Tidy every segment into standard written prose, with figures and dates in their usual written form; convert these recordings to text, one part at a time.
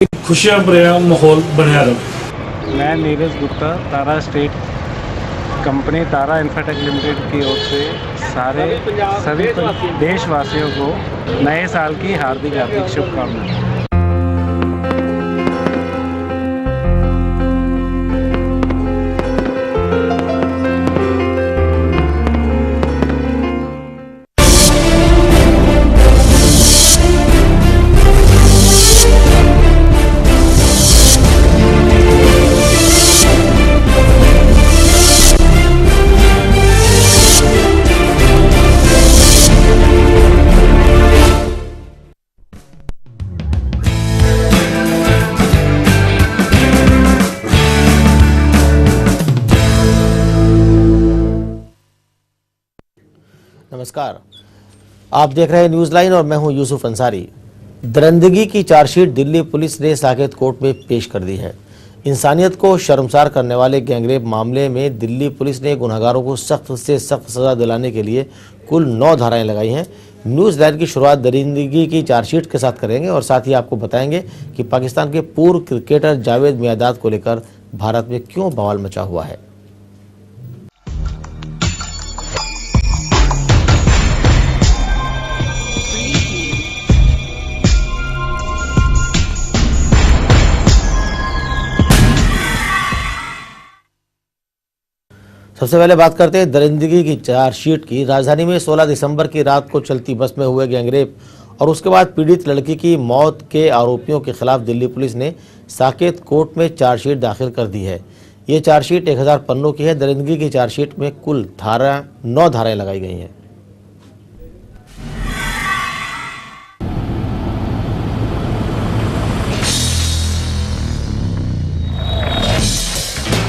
खुशियां भरा माहौल बनया रहे। मैं नीरज गुप्ता तारा स्टेट कंपनी तारा इंफ्राटेक लिमिटेड की ओर से सभी देशवासियों को नए साल की हार्दिक शुभकामनाएं। नमस्कार, आप देख रहे हैं न्यूज लाइन और मैं हूं यूसुफ अंसारी। दरिंदगी की चार्जशीट दिल्ली पुलिस ने साकेत कोर्ट में पेश कर दी है। इंसानियत को शर्मसार करने वाले गैंगरेप मामले में दिल्ली पुलिस ने गुनहगारों को सख्त से सख्त सजा दिलाने के लिए कुल 9 धाराएं लगाई हैं। न्यूज लाइन की शुरुआत दरिंदगी की चार्जशीट के साथ करेंगे और साथ ही आपको बताएंगे कि पाकिस्तान के पूर्व क्रिकेटर जावेद मियांदाद को लेकर भारत में क्यों बवाल मचा हुआ है। सबसे पहले बात करते हैं दरिंदगी की चार्जशीट की। राजधानी में 16 दिसंबर की रात को चलती बस में हुए गैंगरेप और उसके बाद पीड़ित लड़की की मौत के आरोपियों के खिलाफ दिल्ली पुलिस ने साकेत कोर्ट में चार्जशीट दाखिल कर दी है। ये चार्जशीट 1000 पन्नों की है। दरिंदगी की चार्जशीट में कुल 9 धाराएं लगाई गई हैं।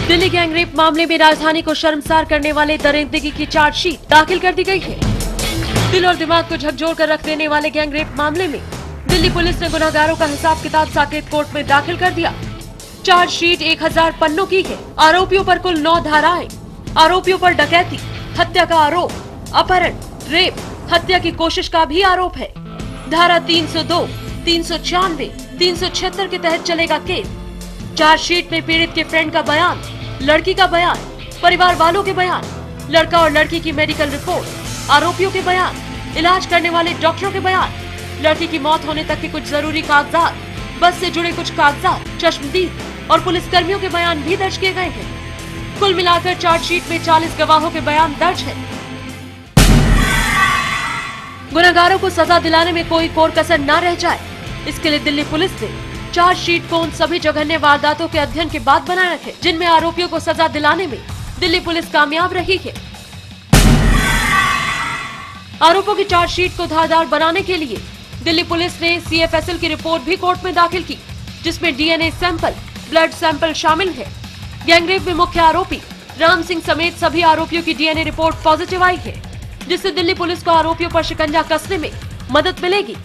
दिल्ली गैंगरेप मामले में राजधानी को शर्मसार करने वाले दरिंदगी की चार्जशीट दाखिल कर दी गई है। दिल और दिमाग को झकझोर कर रख देने वाले गैंगरेप मामले में दिल्ली पुलिस ने गुनहगारों का हिसाब किताब साकेत कोर्ट में दाखिल कर दिया। चार्जशीट 1000 पन्नों की है। आरोपियों पर कुल 9 धाराएं। आरोपियों पर डकैती, हत्या का आरोप, अपहरण, रेप, हत्या की कोशिश का भी आरोप है। धारा 302, 396, 376 के तहत चलेगा केस। चार्जशीट में पीड़ित के फ्रेंड का बयान, लड़की का बयान, परिवार वालों के बयान, लड़का और लड़की की मेडिकल रिपोर्ट, आरोपियों के बयान, इलाज करने वाले डॉक्टरों के बयान, लड़की की मौत होने तक के कुछ जरूरी कागजात, बस से जुड़े कुछ कागजात, चश्मदीद और पुलिस कर्मियों के बयान भी दर्ज किए गए हैं। कुल मिलाकर चार्जशीट में 40 गवाहों के बयान दर्ज है। गुनहगारों को सजा दिलाने में कोई कोर कसर न रह जाए, इसके लिए दिल्ली पुलिस ने चार्जशीट को उन सभी जघन्य वारदातों के अध्ययन के बाद बनाया है जिनमें आरोपियों को सजा दिलाने में दिल्ली पुलिस कामयाब रही है। आरोपों की चार्जशीट को धारदार बनाने के लिए दिल्ली पुलिस ने CFSL की रिपोर्ट भी कोर्ट में दाखिल की, जिसमें DNA सैंपल, ब्लड सैंपल शामिल है। गैंगरेप में मुख्य आरोपी राम सिंह समेत सभी आरोपियों की DNA रिपोर्ट पॉजिटिव आई है, जिससे दिल्ली पुलिस को आरोपियों पर शिकंजा कसने में मदद मिलेगी।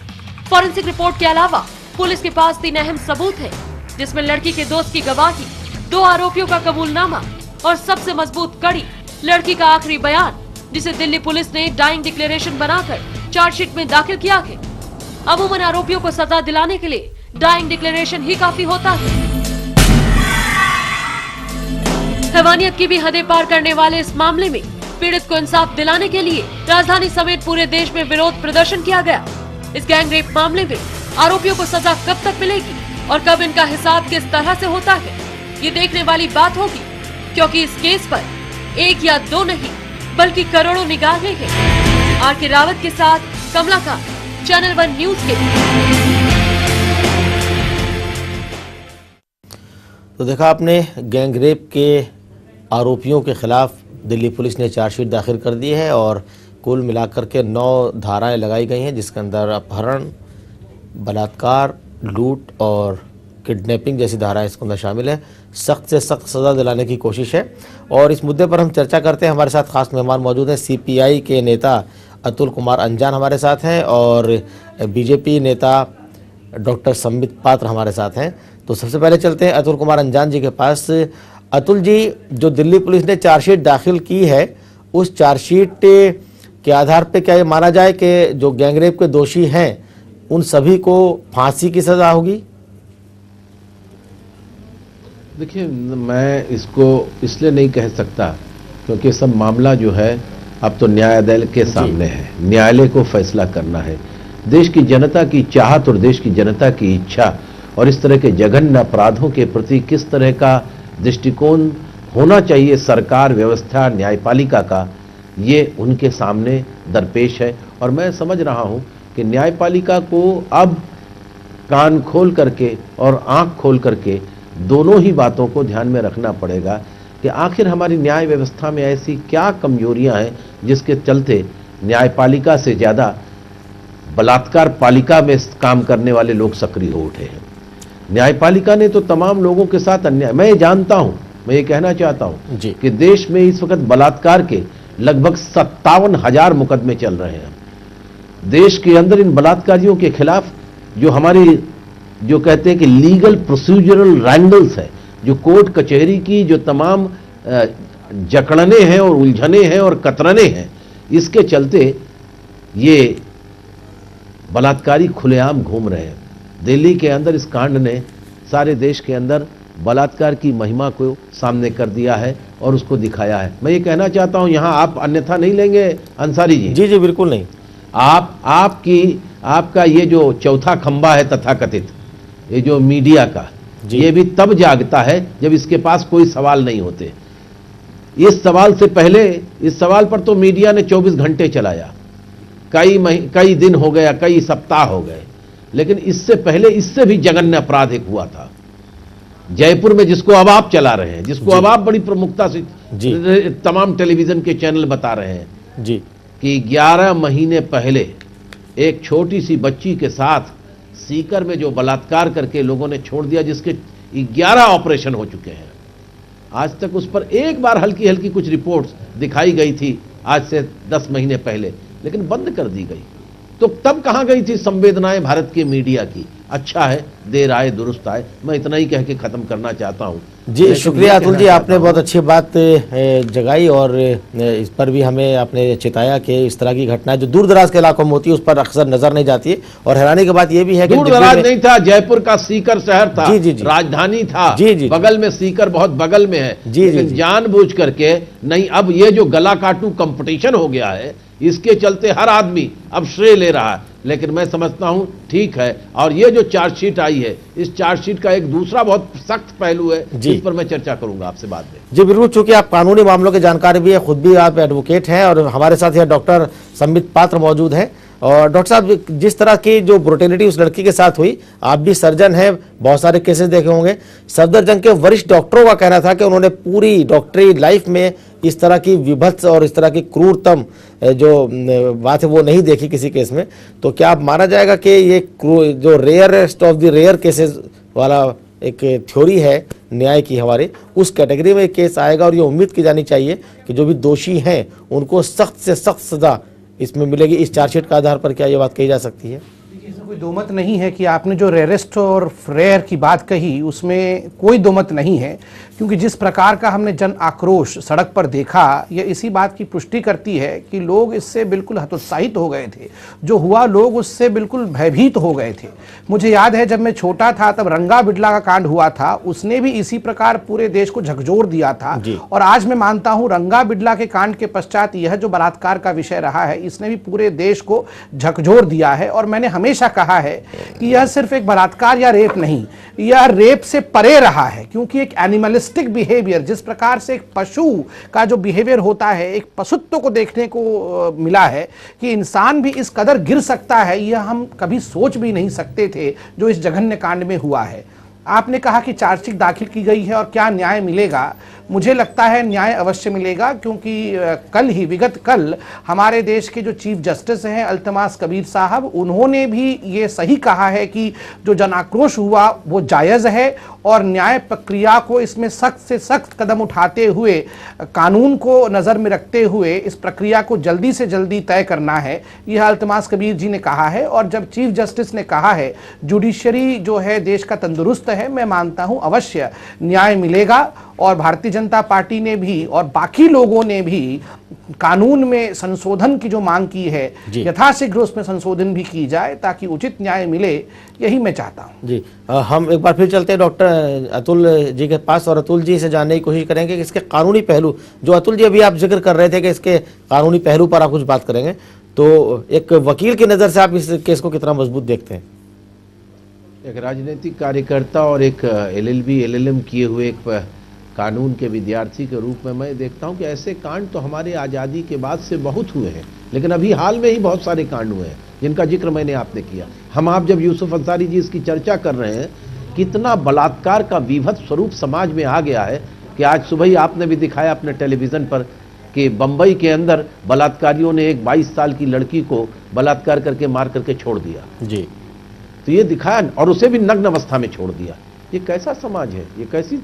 फॉरेंसिक रिपोर्ट के अलावा पुलिस के पास 3 अहम सबूत हैं, जिसमें लड़की के दोस्त की गवाही, 2 आरोपियों का कबूलनामा और सबसे मजबूत कड़ी लड़की का आखिरी बयान, जिसे दिल्ली पुलिस ने डाइंग डिक्लेरेशन बनाकर चार्जशीट में दाखिल किया है। अमूमन आरोपियों को सजा दिलाने के लिए डाइंग डिक्लेरेशन ही काफी होता है। हैवानियत की भी हदें पार करने वाले इस मामले में पीड़ित को इंसाफ दिलाने के लिए राजधानी समेत पूरे देश में विरोध प्रदर्शन किया गया। इस गैंगरेप मामले में आरोपियों को सजा कब तक मिलेगी और कब इनका हिसाब किस तरह से होता है, ये देखने वाली बात होगी, क्योंकि इस केस पर 1 या 2 नहीं बल्कि करोड़ों निगाहें हैं। आर.के. रावत के साथ कमलाकांत, चैनल 1 न्यूज के। तो देखा आपने, गैंगरेप के आरोपियों के खिलाफ दिल्ली पुलिस ने चार्जशीट दाखिल कर दी है और कुल मिलाकर के 9 धाराएं लगाई गई हैं, जिसके अंदर अपहरण, बलात्कार, लूट और किडनैपिंग जैसी धाराएं इसके अंदर शामिल है। सख्त से सख्त सज़ा दिलाने की कोशिश है और इस मुद्दे पर हम चर्चा करते हैं। हमारे साथ खास मेहमान मौजूद हैं। CPI के नेता अतुल कुमार अंजान हमारे साथ हैं और BJP नेता डॉक्टर संबित पात्र हमारे साथ हैं। तो सबसे पहले चलते हैं अतुल कुमार अंजान जी के पास। अतुल जी, जो दिल्ली पुलिस ने चार्जशीट दाखिल की है, उस चार्जशीट के आधार पर क्या ये माना जाए कि जो गैंगरेप के दोषी हैं उन सभी को फांसी की सजा होगी? देखिए, मैं इसको इसलिए नहीं कह सकता क्योंकि सब मामला जो है अब तो न्यायालय के सामने है, न्यायालय को फैसला करना है। देश की जनता की चाहत और देश की जनता की इच्छा और इस तरह के जघन्य अपराधों के प्रति किस तरह का दृष्टिकोण होना चाहिए सरकार, व्यवस्था, न्यायपालिका का, ये उनके सामने दरपेश है। और मैं समझ रहा हूं कि न्यायपालिका को अब कान खोल करके और आंख खोल करके दोनों ही बातों को ध्यान में रखना पड़ेगा कि आखिर हमारी न्याय व्यवस्था में ऐसी क्या कमजोरियां हैं जिसके चलते न्यायपालिका से ज़्यादा बलात्कार पालिका में काम करने वाले लोग सक्रिय हो उठे हैं। न्यायपालिका ने तो तमाम लोगों के साथ अन्याय, मैं जानता हूं, मैं ये कहना चाहता हूं कि देश में इस वक्त बलात्कार के लगभग 57,000 मुकदमे चल रहे हैं। देश के अंदर इन बलात्कारियों के खिलाफ जो हमारी जो कहते हैं कि लीगल प्रोसीजरल रैंगल्स है, जो कोर्ट कचहरी की जो तमाम जकड़ने हैं और उलझने हैं और कतरने हैं, इसके चलते ये बलात्कारी खुलेआम घूम रहे हैं। दिल्ली के अंदर इस कांड ने सारे देश के अंदर बलात्कार की महिमा को सामने कर दिया है और उसको दिखाया है। मैं ये कहना चाहता हूं, यहां आप अन्यथा नहीं लेंगे अंसारी जी? जी जी बिल्कुल नहीं। आपका ये जो चौथा खंबा है तथाकथित, ये जो मीडिया का, ये भी तब जागता है जब इसके पास कोई सवाल नहीं होते। इस सवाल से पहले, इस सवाल पर तो मीडिया ने 24 घंटे चलाया, कई दिन हो गया, कई सप्ताह हो गए, लेकिन इससे पहले इससे भी जघन्य अपराध एक हुआ था जयपुर में, जिसको अब आप चला रहे हैं, जिसको अब आप बड़ी प्रमुखता से तमाम टेलीविजन के चैनल बता रहे हैं जी, कि 11 महीने पहले एक छोटी सी बच्ची के साथ सीकर में जो बलात्कार करके लोगों ने छोड़ दिया, जिसके 11 ऑपरेशन हो चुके हैं। आज तक उस पर एक बार हल्की हल्की कुछ रिपोर्ट्स दिखाई गई थी आज से 10 महीने पहले, लेकिन बंद कर दी गई। तो तब कहां गई थी संवेदनाएं भारत के मीडिया की? अच्छा है, देर आए दुरुस्त आए, मैं इतना ही कह के खत्म करना चाहता हूं। जी शुक्रिया अतुल जी, आपने बहुत अच्छी बात जगाई और इस पर भी हमें आपने चिताया कि इस तरह की घटनाएं जो दूर दराज के इलाकों में होती है उस पर अक्सर नजर नहीं जाती है। और हैरानी की बात यह भी है कि दूर दराज नहीं था, जयपुर का सीकर शहर था, राजधानी था, बगल में सीकर बहुत बगल में है, लेकिन जानबूझ करके नहीं। अब ये जो गला काटू कंपटीशन हो गया है, इसके चलते हर आदमी अब श्रेय ले रहा है, लेकिन मैं समझता हूं ठीक है। और ये जो चार्जशीट आई है, इस चार्जशीट का एक दूसरा बहुत सख्त पहलू है, जिस पर मैं चर्चा करूंगा आपसे बाद में। जी बिल्कुल, चूंकि आप कानूनी मामलों की जानकारी भी है, खुद भी आप एडवोकेट हैं और हमारे साथ यहाँ डॉक्टर संबित पात्र मौजूद हैं। और डॉक्टर साहब, जिस तरह की जो ब्रुटेलिटी उस लड़की के साथ हुई, आप भी सर्जन हैं, बहुत सारे केसेस देखे होंगे। सफदरजंग के वरिष्ठ डॉक्टरों का कहना था कि उन्होंने पूरी डॉक्टरी लाइफ में इस तरह की विभत्स और इस तरह की क्रूरतम जो बात है वो नहीं देखी किसी केस में। तो क्या आप माना जाएगा कि ये जो rarest of the rare cases वाला एक थ्योरी है न्याय की हमारे, उस कैटेगरी में केस आएगा और ये उम्मीद की जानी चाहिए कि जो भी दोषी हैं उनको सख्त से सख्त सजा इसमें मिलेगी? इस चार्जशीट का आधार पर क्या ये बात कही जा सकती है? इसमें कोई दोमत नहीं है कि आपने जो रेयरेस्ट और रेयर की बात कही उसमें कोई दोमत नहीं है, क्योंकि जिस प्रकार का हमने जन आक्रोश सड़क पर देखा, यह इसी बात की पुष्टि करती है कि लोग इससे बिल्कुल हतोत्साहित हो गए थे। जो हुआ, लोग उससे बिल्कुल भयभीत हो गए थे। मुझे याद है जब मैं छोटा था तब रंगा बिड़ला का कांड हुआ था, उसने भी इसी प्रकार पूरे देश को झकझोर दिया था। और आज मैं मानता हूं रंगा बिड़ला के कांड के पश्चात यह जो बलात्कार का विषय रहा है, इसने भी पूरे देश को झकझोर दिया है। और मैंने हमेशा कहा है कि यह सिर्फ एक बलात्कार या रेप नहीं, यह रेप से परे रहा है, क्योंकि एक एनिमलिस्टिक बिहेवियर, जिस प्रकार से एक पशु का जो बिहेवियर होता है, एक पशुत्व को देखने को मिला है कि इंसान भी इस कदर गिर सकता है, यह हम कभी सोच भी नहीं सकते थे जो इस जघन्य कांड में हुआ है। आपने कहा कि चार्जशीट दाखिल की गई है और क्या न्याय मिलेगा? मुझे लगता है न्याय अवश्य मिलेगा, क्योंकि विगत कल हमारे देश के जो चीफ जस्टिस हैं अल्तमास कबीर साहब, उन्होंने भी ये सही कहा है कि जो जन आक्रोश हुआ वो जायज़ है और न्याय प्रक्रिया को इसमें सख्त से सख्त कदम उठाते हुए, कानून को नज़र में रखते हुए इस प्रक्रिया को जल्दी से जल्दी तय करना है, यह अल्तमास कबीर जी ने कहा है। और जब चीफ जस्टिस ने कहा है जुडिशरी जो है देश का तंदुरुस्त है, मैं मानता हूँ अवश्य न्याय मिलेगा। और भारतीय जनता पार्टी ने भी और बाकी लोगों ने भी कानून में संशोधन की जो मांग की है जी। यथाशीघ्र उसमें संशोधन भी की जाए ताकि उचित न्याय मिले, यही मैं चाहता हूं। जी हम एक बार फिर चलते हैं डॉक्टर अतुल जी के पास और अतुल जी से जानने की कोशिश करेंगे कि इसके कानूनी पहलू, जो अतुल जी अभी आप जिक्र कर रहे थे कि इसके कानूनी पहलू पर आप कुछ बात करेंगे, तो एक वकील की नज़र से आप इस केस को कितना मजबूत देखते हैं? एक राजनीतिक कार्यकर्ता और एक LLB LLM किए हुए एक कानून के विद्यार्थी के रूप में मैं देखता हूं कि ऐसे कांड तो हमारे आज़ादी के बाद से बहुत हुए हैं, लेकिन अभी हाल में ही बहुत सारे कांड हुए हैं जिनका जिक्र मैंने आपने किया। आप जब यूसुफ अंसारी जी इसकी चर्चा कर रहे हैं, कितना बलात्कार का विभत्स स्वरूप समाज में आ गया है कि आज सुबह ही आपने भी दिखाया अपने टेलीविज़न पर कि बंबई के अंदर बलात्कारियों ने एक 22 साल की लड़की को बलात्कार करके मार करके छोड़ दिया। जी, तो ये दिखाया, और उसे भी नग्न अवस्था में छोड़ दिया। ये कैसा समाज है, ये कैसी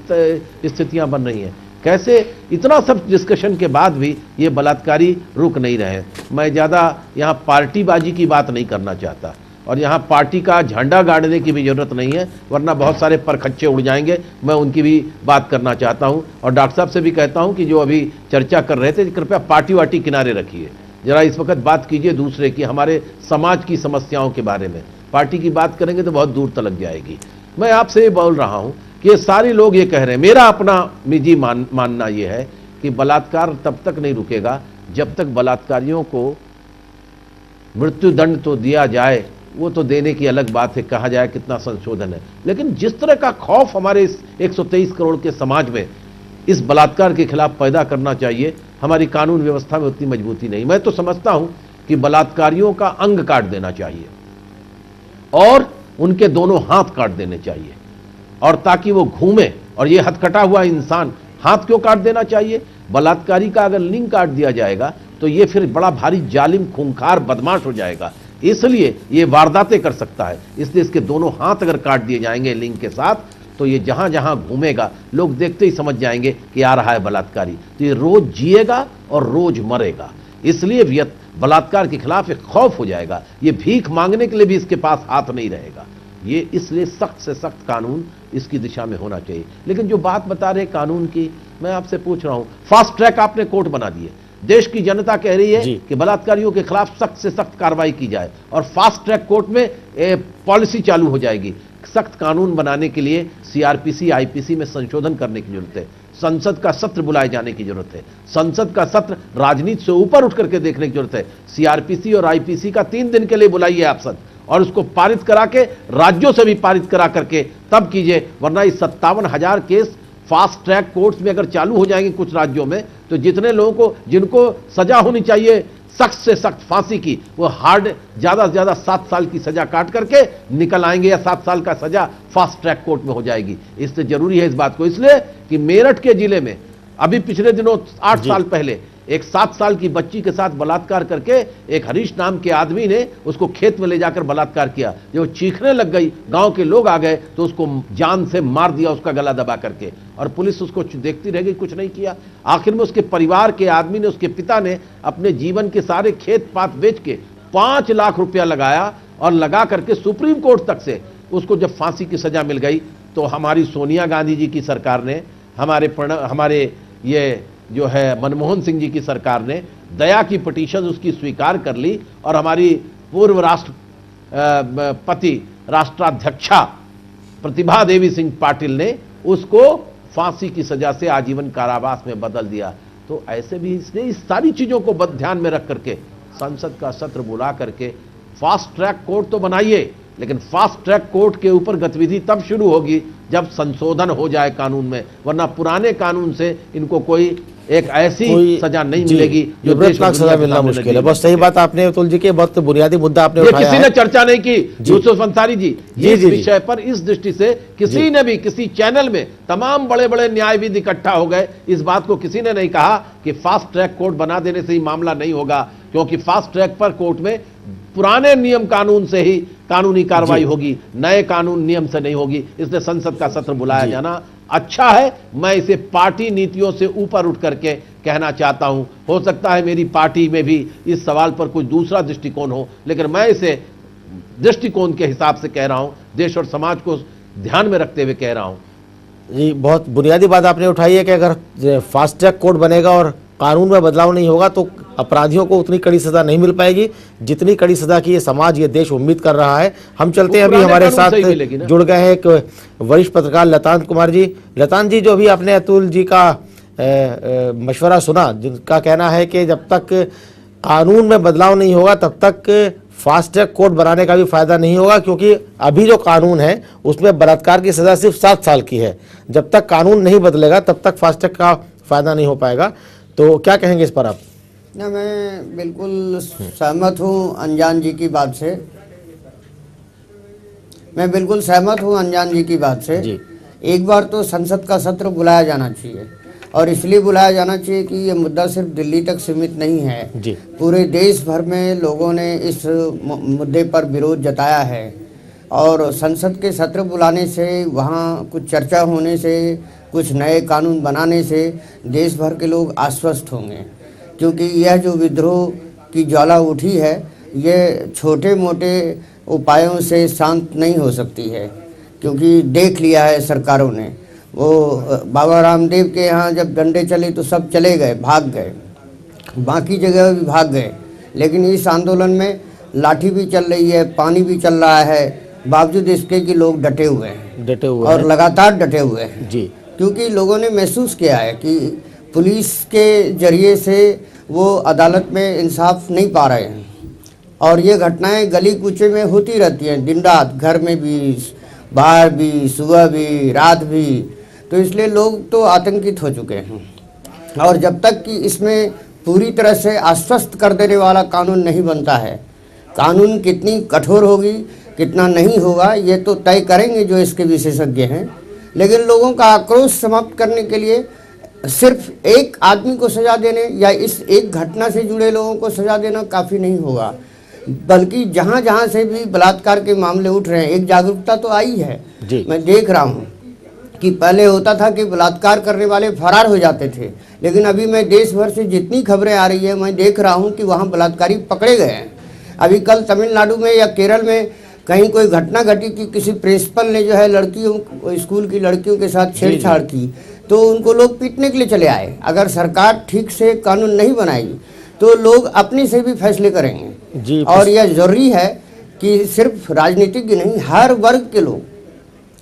स्थितियां बन रही हैं, कैसे इतना सब डिस्कशन के बाद भी ये बलात्कारी रुक नहीं रहे। मैं ज़्यादा यहाँ पार्टीबाजी की बात नहीं करना चाहता और यहाँ पार्टी का झंडा गाड़ने की भी जरूरत नहीं है, वरना बहुत सारे परखच्चे उड़ जाएंगे। मैं उनकी भी बात करना चाहता हूँ और डॉक्टर साहब से भी कहता हूँ कि जो अभी चर्चा कर रहे थे, कृपया पार्टी वार्टी किनारे रखिए, जरा इस वक्त बात कीजिए दूसरे की, हमारे समाज की समस्याओं के बारे में। पार्टी की बात करेंगे तो बहुत दूर तक जाएगी। मैं आपसे ये बोल रहा हूं कि ये सारे लोग ये कह रहे हैं, मेरा अपना निजी मानना ये है कि बलात्कार तब तक नहीं रुकेगा जब तक बलात्कारियों को मृत्युदंड तो दिया जाए। वो तो देने की अलग बात है, कहा जाए कितना संशोधन है, लेकिन जिस तरह का खौफ हमारे इस 123 करोड़ के समाज में इस बलात्कार के खिलाफ पैदा करना चाहिए, हमारी कानून व्यवस्था में उतनी मजबूती नहीं। मैं तो समझता हूं कि बलात्कारियों का अंग काट देना चाहिए और उनके दोनों हाथ काट देने चाहिए, और ताकि वो घूमे। और ये हथकटा हुआ इंसान हाथ क्यों काट देना चाहिए? बलात्कारी का अगर लिंग काट दिया जाएगा तो ये फिर बड़ा भारी जालिम खूंखार बदमाश हो जाएगा, इसलिए ये वारदातें कर सकता है। इसलिए इसके दोनों हाथ अगर काट दिए जाएंगे लिंग के साथ, तो ये जहां जहां घूमेगा लोग देखते ही समझ जाएंगे कि आ रहा है बलात्कारी। तो ये रोज जिएगा और रोज मरेगा। इसलिए बलात्कार के खिलाफ एक खौफ हो जाएगा, ये भीख मांगने के लिए भी इसके पास हाथ नहीं रहेगा। ये इसलिए सख्त से सख्त कानून इसकी दिशा में होना चाहिए। लेकिन जो बात बता रहे कानून की, मैं आपसे पूछ रहा हूं, फास्ट ट्रैक आपने कोर्ट बना दिए, देश की जनता कह रही है कि बलात्कारियों के खिलाफ सख्त से सख्त कार्रवाई की जाए, और फास्ट ट्रैक कोर्ट में पॉलिसी चालू हो जाएगी। सख्त कानून बनाने के लिए CRPC IPC में संशोधन करने की जरूरत है, संसद का सत्र बुलाए जाने की जरूरत है, संसद का सत्र राजनीति से ऊपर उठ करके देखने की जरूरत है। CRPC और IPC का 3 दिन के लिए बुलाइए आप सब, और उसको पारित करा के राज्यों से भी पारित करा करके तब कीजिए, वरना इस 57,000 केस फास्ट ट्रैक कोर्ट्स में अगर चालू हो जाएंगे कुछ राज्यों में, तो जितने लोगों को जिनको सजा होनी चाहिए सख्त से सख्त फांसी की, वो हार्ड ज्यादा से ज्यादा 7 साल की सजा काट करके निकल आएंगे, या 7 साल का सजा फास्ट ट्रैक कोर्ट में हो जाएगी। इससे जरूरी है इस बात को, इसलिए कि मेरठ के जिले में अभी पिछले दिनों 8 साल पहले एक 7 साल की बच्ची के साथ बलात्कार करके एक हरीश नाम के आदमी ने उसको खेत में ले जाकर बलात्कार किया। जब वो चीखने लग गई, गांव के लोग आ गए तो उसको जान से मार दिया, उसका गला दबा करके, और पुलिस उसको देखती रह गई, कुछ नहीं किया। आखिर में उसके परिवार के आदमी ने, उसके पिता ने अपने जीवन के सारे खेत पात बेच के 5 लाख रुपया लगाया, और लगा करके सुप्रीम कोर्ट तक से उसको जब फांसी की सजा मिल गई, तो हमारी सोनिया गांधी जी की सरकार ने, हमारे ये जो है मनमोहन सिंह जी की सरकार ने दया की पिटीशन उसकी स्वीकार कर ली, और हमारी पूर्व राष्ट्रपति राष्ट्राध्यक्षा प्रतिभा देवी सिंह पाटिल ने उसको फांसी की सजा से आजीवन कारावास में बदल दिया। तो ऐसे भी इसने इस सारी चीजों को ध्यान में रख करके संसद का सत्र बुला करके फास्ट ट्रैक कोर्ट तो बनाइए, लेकिन फास्ट ट्रैक कोर्ट के ऊपर गतिविधि तब शुरू होगी जब संशोधन हो जाए कानून में, वरना पुराने कानून से इनको कोई एक ऐसी सजा नहीं मिलेगी जो सजा मिलना मुश्किल है। बस सही बात आपने अतुल जी के बहुत बुनियादी मुद्दा आपने उठाया, किसी ने चर्चा नहीं की यूसुफ अंसारी जी इस विषय पर। इस दृष्टि से किसी ने भी किसी चैनल में तमाम बड़े बड़े न्यायविद इकट्ठा हो गए, इस बात को किसी ने नहीं कहा कि फास्ट ट्रैक कोर्ट बना देने से ही मामला नहीं होगा, क्योंकि फास्ट ट्रैक पर कोर्ट में पुराने नियम कानून से ही कानूनी कार्रवाई होगी, नए कानून नियम से नहीं होगी। इसलिए संसद का सत्र बुलाया जाना अच्छा है। मैं इसे पार्टी नीतियों से ऊपर उठ करके कहना चाहता हूं। हो सकता है मेरी पार्टी में भी इस सवाल पर कुछ दूसरा दृष्टिकोण हो, लेकिन मैं इसे दृष्टिकोण के हिसाब से कह रहा हूं, देश और समाज को ध्यान में रखते हुए कह रहा हूं। जी, बहुत बुनियादी बात आपने उठाई है कि अगर फास्ट ट्रैक कोर्ट बनेगा और कानून में बदलाव नहीं होगा तो अपराधियों को उतनी कड़ी सजा नहीं मिल पाएगी जितनी कड़ी सजा की ये समाज, ये देश उम्मीद कर रहा है। हम चलते हैं, अभी हमारे साथ जुड़ गए हैं एक वरिष्ठ पत्रकार लतांत कुमार जी। लतांत जी, जो भी आपने अतुल जी का मशवरा सुना, जिनका कहना है कि जब तक कानून में बदलाव नहीं होगा तब तक फास्ट ट्रैक कोर्ट बनाने का भी फायदा नहीं होगा, क्योंकि अभी जो कानून है उसमें बलात्कार की सजा सिर्फ 7 साल की है। जब तक कानून नहीं बदलेगा तब तक फास्ट ट्रैक का फायदा नहीं हो पाएगा। तो क्या कहेंगे इस पर आप? ना, मैं बिल्कुल सहमत हूँ अनजान जी की बात से। मैं बिल्कुल सहमत हूँ अनजान जी की बात से जी। एक बार तो संसद का सत्र बुलाया जाना चाहिए, और इसलिए बुलाया जाना चाहिए कि ये मुद्दा सिर्फ दिल्ली तक सीमित नहीं है जी। पूरे देश भर में लोगों ने इस मुद्दे पर विरोध जताया है, और संसद के सत्र बुलाने से, वहाँ कुछ चर्चा होने से, कुछ नए कानून बनाने से देश भर के लोग आश्वस्त होंगे, क्योंकि यह जो विद्रोह की ज्वाला उठी है ये छोटे मोटे उपायों से शांत नहीं हो सकती है, क्योंकि देख लिया है सरकारों ने। वो बाबा रामदेव के यहाँ जब डंडे चले तो सब चले गए, भाग गए, बाकी जगह भी भाग गए, लेकिन इस आंदोलन में लाठी भी चल रही है, पानी भी चल रहा है, बावजूद इसके कि लोग डटे हुए हैं और लगातार डटे हुए हैं जी। क्योंकि लोगों ने महसूस किया है कि पुलिस के जरिए से वो अदालत में इंसाफ नहीं पा रहे हैं, और ये घटनाएं गली कूचे में होती रहती हैं दिन रात, घर में भी, बाहर भी, सुबह भी, रात भी। तो इसलिए लोग तो आतंकित हो चुके हैं, और जब तक कि इसमें पूरी तरह से आश्वस्त कर देने वाला कानून नहीं बनता है, कानून कितनी कठोर होगी, कितना नहीं होगा, ये तो तय करेंगे जो इसके विशेषज्ञ हैं। लेकिन लोगों का आक्रोश समाप्त करने के लिए सिर्फ एक आदमी को सजा देने या इस एक घटना से जुड़े लोगों को सजा देना काफ़ी नहीं होगा, बल्कि जहाँ जहाँ से भी बलात्कार के मामले उठ रहे हैं, एक जागरूकता तो आई है जी। मैं देख रहा हूँ कि पहले होता था कि बलात्कार करने वाले फरार हो जाते थे, लेकिन अभी मैं देश भर से जितनी खबरें आ रही है मैं देख रहा हूँ कि वहाँ बलात्कारी पकड़े गए हैं। अभी कल तमिलनाडु में या केरल में कहीं कोई घटना घटी कि किसी प्रिंसिपल ने जो है लड़कियों, स्कूल की लड़कियों के साथ छेड़छाड़ की, तो उनको लोग पीटने के लिए चले आए। अगर सरकार ठीक से कानून नहीं बनाएगी तो लोग अपने से भी फैसले करेंगे जी। और यह जरूरी है कि सिर्फ राजनीतिज्ञ नहीं, हर वर्ग के लोग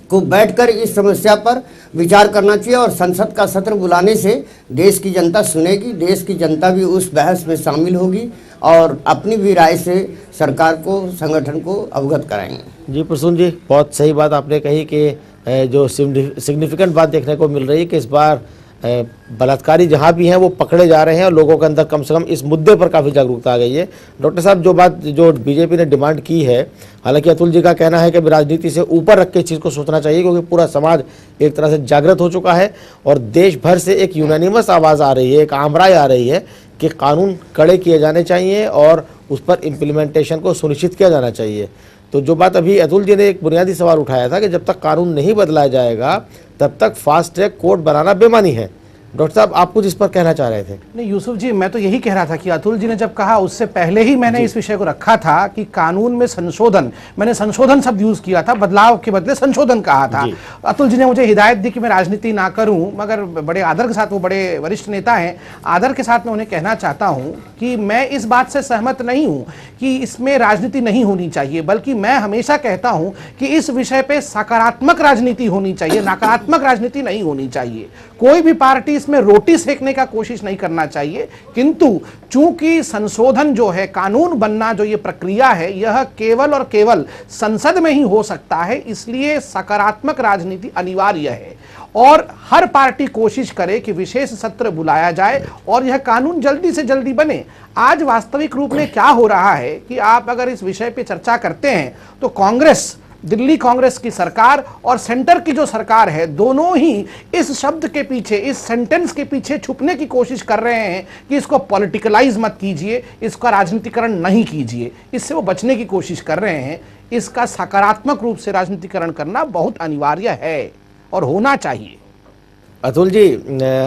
को बैठकर इस समस्या पर विचार करना चाहिए, और संसद का सत्र बुलाने से देश की जनता सुनेगी, देश की जनता भी उस बहस में शामिल होगी और अपनी भी राय से सरकार को, संगठन को अवगत कराएंगे। जी प्रसून जी, बहुत सही बात आपने कही कि जो सिग्निफिकेंट बात देखने को मिल रही है कि इस बार बलात्कारी जहाँ भी हैं वो पकड़े जा रहे हैं, और लोगों के अंदर कम से कम इस मुद्दे पर काफ़ी जागरूकता आ गई है। डॉक्टर साहब, जो बीजेपी ने डिमांड की है, हालांकि अतुल जी का कहना है कि राजनीति से ऊपर रख के इस चीज़ को सोचना चाहिए, क्योंकि पूरा समाज एक तरह से जागृत हो चुका है और देश भर से एक यूनानिमस आवाज़ आ रही है, एक आमराय आ रही है कि कानून कड़े किए जाने चाहिए और उस पर इम्प्लीमेंटेशन को सुनिश्चित किया जाना चाहिए। तो जो बात अभी अतुल जी ने एक बुनियादी सवाल उठाया था कि जब तक कानून नहीं बदलाया जाएगा तब तक फास्ट ट्रैक कोर्ट बनाना बेमानी है। डॉक्टर साहब, आप कुछ इस पर कहना चाह रहे थे? नहीं यूसुफ जी, मैं तो यही कह रहा था कि अतुल जी ने जब कहा उससे पहले ही मैंने इस विषय को रखा था कि कानून में संशोधन, मैंने संशोधन शब्द यूज किया था, बदलाव के बदले संशोधन कहा था। अतुल जी ने मुझे हिदायत दी कि मैं राजनीति ना करूं, मगर बड़े आदर के साथ, वो बड़े वरिष्ठ नेता हैं, आदर के साथ मैं उन्हें कहना चाहता हूं कि मैं इस बात से सहमत नहीं हूं कि इसमें राजनीति नहीं होनी चाहिए, बल्कि मैं हमेशा कहता हूं कि इस विषय पे सकारात्मक राजनीति होनी चाहिए, नकारात्मक राजनीति नहीं होनी चाहिए। कोई भी पार्टी इसमें रोटी सेकने का कोशिश नहीं करना चाहिए, किंतु चूंकि संशोधन जो है, कानून बनना जो ये प्रक्रिया है, यह केवल और केवल संसद में ही हो सकता है, इसलिए सकारात्मक राजनीति अनिवार्य है और हर पार्टी कोशिश करे कि विशेष सत्र बुलाया जाए और यह कानून जल्दी से जल्दी बने। आज वास्तविक रूप में क्या हो रहा है कि आप अगर इस विषय पे चर्चा करते हैं तो कांग्रेस, दिल्ली कांग्रेस की सरकार और सेंटर की जो सरकार है, दोनों ही इस शब्द के पीछे, इस सेंटेंस के पीछे छुपने की कोशिश कर रहे हैं कि इसको पॉलिटिकलाइज मत कीजिए, इसका राजनीतिकरण नहीं कीजिए, इससे वो बचने की कोशिश कर रहे हैं। इसका सकारात्मक रूप से राजनीतिकरण करना बहुत अनिवार्य है और होना चाहिए। अतुल जी,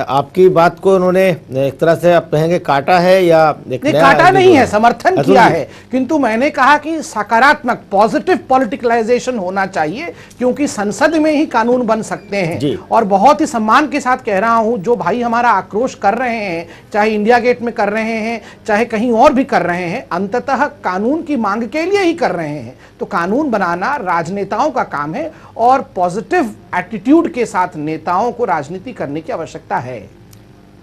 आपकी बात को उन्होंने एक तरह से आप कहेंगे काटा है या एक नहीं, नया काटा आइडिया नहीं है, है? समर्थन अतुल किया जी, है, किंतु मैंने कहा कि सकारात्मक पॉजिटिव पॉलिटिकलाइजेशन होना चाहिए, क्योंकि संसद में ही कानून बन सकते जी। हैं। और बहुत ही सम्मान के साथ कह रहा हूं, जो भाई हमारा आक्रोश कर रहे हैं, चाहे इंडिया गेट में कर रहे हैं, चाहे कहीं और भी कर रहे हैं, अंततः कानून की मांग के लिए ही कर रहे हैं। तो कानून बनाना राजनेताओं का काम है और पॉजिटिव एटीट्यूड के साथ नेताओं को राजनीति करने की आवश्यकता है।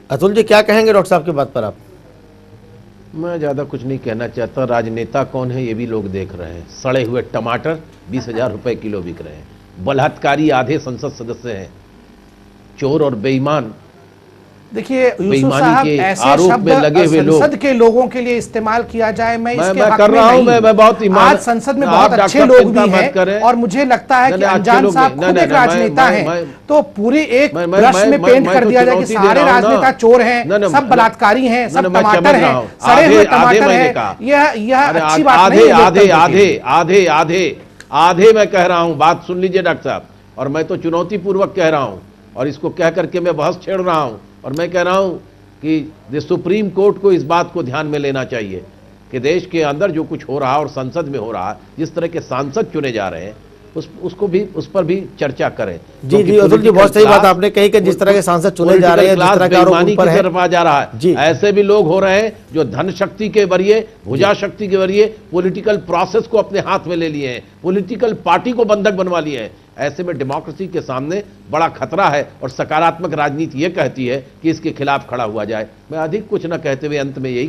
अतुल जी क्या कहेंगे डॉक्टर साहब की बात पर आप? मैं ज़्यादा कुछ नहीं कहना चाहता। राजनेता कौन है ये भी लोग देख रहे हैं। सड़े हुए टमाटर 20,000 रुपए किलो बिक रहे हैं। बलात्कारी आधे संसद सदस्य हैं। चोर और बेईमान, देखिए यूसुफ बेईमानी साहब, के ऐसे आरोप शब्द में लगे हुए लोग, संसद के लोगों के लिए इस्तेमाल किया जाए, मैं इसके हक कर में रहा हूं। नहीं। मैं बहुत ईमान, आज संसद में आप बहुत डॉक्टर अच्छे लोग चिंता भी मत हैं करें। और मुझे लगता है कि अच्छे अनजान लोग साहब नहीं, खुद एक राजनेता हैं, तो पूरी एक ब्रश में पेंट कर दिया जाए कि सारे राजनेता चोर हैं, सब बलात्कारी हैं, सब टमाटर हैं, सड़े हुए टमाटर हैं। यह अच्छी बात नहीं है। आधे मैं कह रहा हूं। बात सुन लीजिए डॉक्टर साहब, और मैं तो चुनौती पूर्वक कह रहा हूं और इसको कह करके मैं बहस छेड़ रहा हूं। और मैं कह रहा हूं कि सुप्रीम कोर्ट को इस बात को ध्यान में लेना चाहिए कि देश के अंदर जो कुछ हो रहा है और संसद में हो रहा है, जिस तरह के सांसद चुने जा रहे हैं, उस पर भी चर्चा करें। जी जी अतुल जी, बहुत सही बात आपने कही कि जिस तरह के सांसद चुने जा रहे हैं, जिस तरह का आरोप उन पर है, जा रहा है, ऐसे भी लोग हो रहे हैं जो धन शक्ति के जरिए, भुजा शक्ति के जरिए पॉलिटिकल प्रोसेस को अपने हाथ में ले लिए हैं, पॉलिटिकल पार्टी को बंधक बनवा लिए हैं। ऐसे में डेमोक्रेसी के सामने बड़ा खतरा है और सकारात्मक राजनीति यह कहती है कि इसके खिलाफ खड़ा हुआ जाए। मैं अधिक कुछ न कहते हुए अंत में यही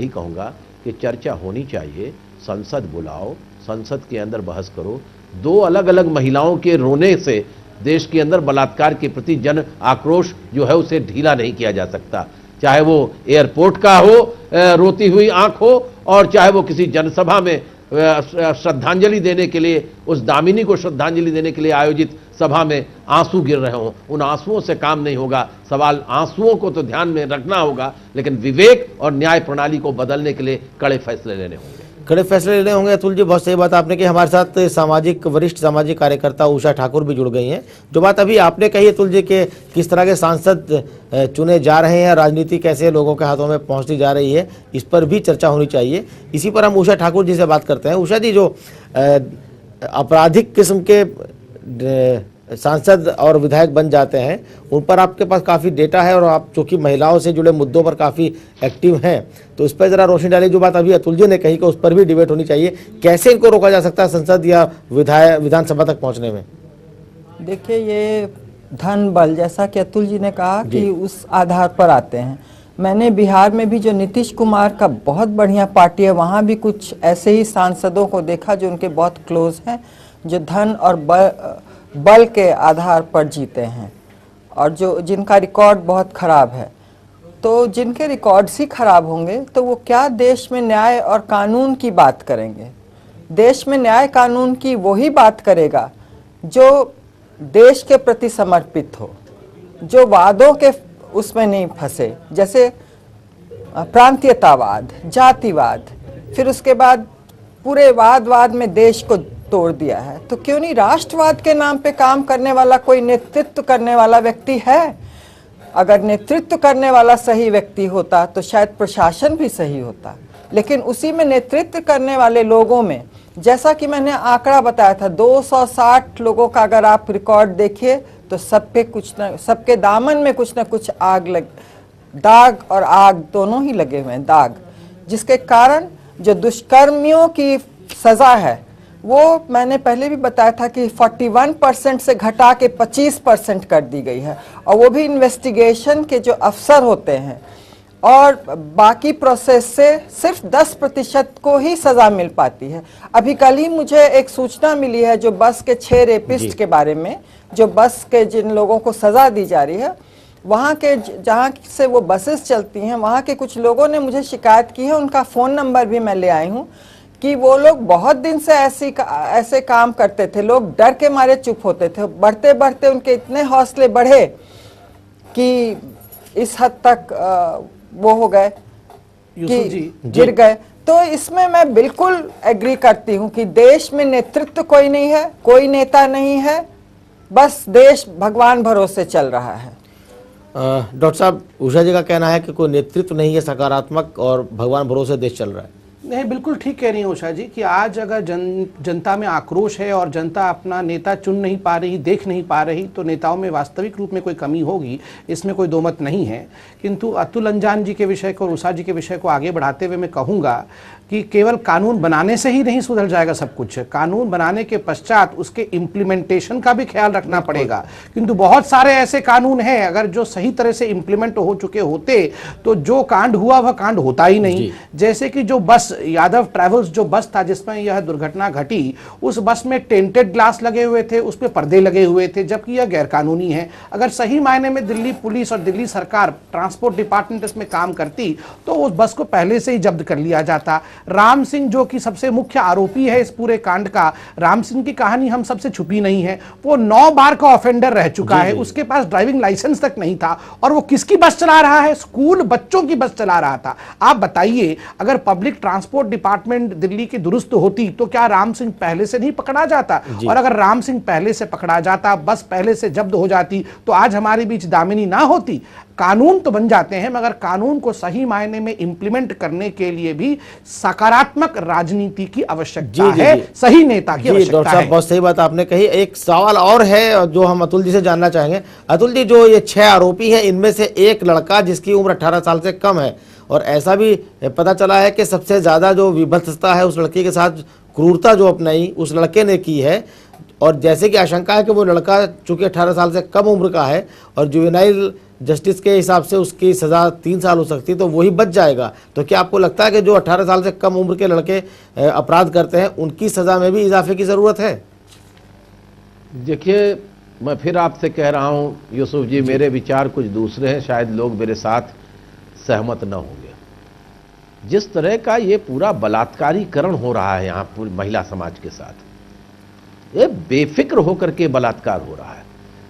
कहूंगा कि चर्चा होनी चाहिए। संसद बुलाओ, संसद के अंदर बहस करो। दो अलग अलग महिलाओं के रोने से देश के अंदर बलात्कार के प्रति जन आक्रोश जो है उसे ढीला नहीं किया जा सकता। चाहे वो एयरपोर्ट का हो, रोती हुई आंख हो, और चाहे वो किसी जनसभा में श्रद्धांजलि देने के लिए, उस दामिनी को श्रद्धांजलि देने के लिए आयोजित सभा में आंसू गिर रहे हों। उन आंसुओं से काम नहीं होगा। सवाल आंसुओं को तो ध्यान में रखना होगा, लेकिन विवेक और न्याय प्रणाली को बदलने के लिए कड़े फैसले लेने होंगे। अतुल जी, बहुत सही बात आपने की। हमारे साथ वरिष्ठ सामाजिक कार्यकर्ता उषा ठाकुर भी जुड़ गई हैं। जो बात अभी आपने कही अतुल जी के किस तरह के सांसद चुने जा रहे हैं, राजनीति कैसे लोगों के हाथों में पहुंचती जा रही है, इस पर भी चर्चा होनी चाहिए। इसी पर हम उषा ठाकुर जी से बात करते हैं। उषा जी, जो आपराधिक किस्म के सांसद और विधायक बन जाते हैं, उन पर आपके पास काफ़ी डेटा है और आप चूँकि महिलाओं से जुड़े मुद्दों पर काफ़ी एक्टिव हैं, तो इस पर ज़रा रोशनी डालिए। जो बात अभी अतुल जी ने कही कि उस पर भी डिबेट होनी चाहिए, कैसे इनको रोका जा सकता है संसद या विधानसभा तक पहुंचने में? देखिए, ये धन बल, जैसा कि अतुल जी ने कहा कि उस आधार पर आते हैं। मैंने बिहार में भी जो नीतीश कुमार का बहुत बढ़िया पार्टी है, वहाँ भी कुछ ऐसे ही सांसदों को देखा जो उनके बहुत क्लोज हैं, जो धन और बल के आधार पर जीते हैं और जिनका रिकॉर्ड बहुत ख़राब है। तो जिनके रिकॉर्ड्स ही ख़राब होंगे तो वो क्या देश में न्याय और कानून की बात करेंगे? देश में न्याय कानून की वही बात करेगा जो देश के प्रति समर्पित हो, जो वादों के उसमें नहीं फंसे, जैसे प्रांतीयतावाद, जातिवाद, फिर उसके बाद पूरे वाद में देश को तोड़ दिया है। तो क्यों नहीं राष्ट्रवाद के नाम पे काम करने वाला कोई नेतृत्व करने वाला व्यक्ति है? अगर नेतृत्व करने वाला सही व्यक्ति होता तो शायद प्रशासन भी सही होता। लेकिन उसी में नेतृत्व करने वाले लोगों में, जैसा कि मैंने आंकड़ा बताया था, 260 लोगों का अगर आप रिकॉर्ड देखिए तो सबके दामन में कुछ न कुछ दाग और आग दोनों ही लगे हुए हैं, दाग, जिसके कारण जो दुष्कर्मियों की सजा है वो मैंने पहले भी बताया था कि 41% से घटा के 25% कर दी गई है, और वो भी इन्वेस्टिगेशन के जो अफसर होते हैं, और बाकी प्रोसेस से सिर्फ 10% को ही सज़ा मिल पाती है। अभी कल ही मुझे एक सूचना मिली है जो बस के 6 रेपिस्ट के बारे में, जो बस के जिन लोगों को सज़ा दी जा रही है, वहाँ के जहाँ से वो बसेस चलती हैं, वहाँ के कुछ लोगों ने मुझे शिकायत की है। उनका फ़ोन नंबर भी मैं ले आई हूँ कि वो लोग बहुत दिन से ऐसे काम करते थे। लोग डर के मारे चुप होते थे। बढ़ते बढ़ते उनके इतने हौसले बढ़े कि इस हद तक वो हो गए कि गिर गए। तो इसमें मैं बिल्कुल एग्री करती हूँ कि देश में नेतृत्व कोई नहीं है, कोई नेता नहीं है बस देश भगवान भरोसे चल रहा है। डॉक्टर साहब, उषा जी का कहना है कि कोई नेतृत्व नहीं है सकारात्मक और भगवान भरोसे देश चल रहा है। नहीं, बिल्कुल ठीक कह रही हैं उषा जी कि आज अगर जनता में आक्रोश है और जनता अपना नेता चुन नहीं पा रही, देख नहीं पा रही, तो नेताओं में वास्तविक रूप में कोई कमी होगी, इसमें कोई दो मत नहीं है। किंतु अतुल अंजान जी के विषय को और उषा जी के विषय को आगे बढ़ाते हुए मैं कहूँगा कि केवल कानून बनाने से ही नहीं सुधर जाएगा सब कुछ। कानून बनाने के पश्चात उसके इम्प्लीमेंटेशन का भी ख्याल रखना पड़ेगा, किंतु बहुत सारे ऐसे कानून हैं अगर जो सही तरह से इम्प्लीमेंट हो चुके होते तो जो कांड हुआ वह कांड होता ही नहीं। जैसे कि जो बस यादव ट्रैवल्स जो बस था जिसमें यह दुर्घटना घटी, उस बस में टेंटेड ग्लास लगे हुए थे, उस पर पर्दे लगे हुए थे, जबकि यह गैरकानूनी है। अगर सही मायने में दिल्ली पुलिस और दिल्ली सरकार ट्रांसपोर्ट डिपार्टमेंट इसमें काम करती तो उस बस को पहले से ही जब्त कर लिया जाता। राम सिंह जो कि सबसे मुख्य आरोपी है इस पूरे कांड का, राम सिंह की कहानी हम सबसे छुपी नहीं है। वो 9 बार का ऑफेंडर रह चुका है, उसके पास ड्राइविंग लाइसेंस तक नहीं था और वो किसकी बस चला रहा है? स्कूल बच्चों की बस चला रहा था। आप बताइए, अगर पब्लिक ट्रांसपोर्ट डिपार्टमेंट दिल्ली की दुरुस्त होती तो क्या राम सिंह पहले से नहीं पकड़ा जाता? और अगर राम सिंह पहले से पकड़ा जाता, बस पहले से जब्त हो जाती, तो आज हमारे बीच दामिनी ना होती। कानून तो बन जाते हैं मगर कानून को सही मायने में इंप्लीमेंट करने के लिए भी सकारात्मक राजनीति की आवश्यकता है, सही नेता की आवश्यकता है। डॉक्टर साहब, बहुत सही बात आपने कही। एक सवाल और है जो हम अतुल जी से जानना चाहेंगे। अतुल जी, जो ये 6 आरोपी हैं इनमें से एक लड़का जिसकी उम्र 18 साल से कम है, और ऐसा भी पता चला है कि सबसे ज्यादा जो विभत्सता है उस लड़की के साथ क्रूरता जो अपनाई उस लड़के ने की है। और जैसे कि आशंका है कि वो लड़का चूंकि 18 साल से कम उम्र का है और जुवेनाइल जस्टिस के हिसाब से उसकी सज़ा 3 साल हो सकती है, तो वही बच जाएगा। तो क्या आपको लगता है कि जो 18 साल से कम उम्र के लड़के अपराध करते हैं उनकी सज़ा में भी इजाफे की ज़रूरत है? देखिए, मैं फिर आपसे कह रहा हूं यूसुफ जी, मेरे विचार कुछ दूसरे हैं, शायद लोग मेरे साथ सहमत न होंगे। जिस तरह का ये पूरा बलात्कारीकरण हो रहा है यहाँ पूरी महिला समाज के साथ, ये बेफिक्र होकर के बलात्कार हो रहा है।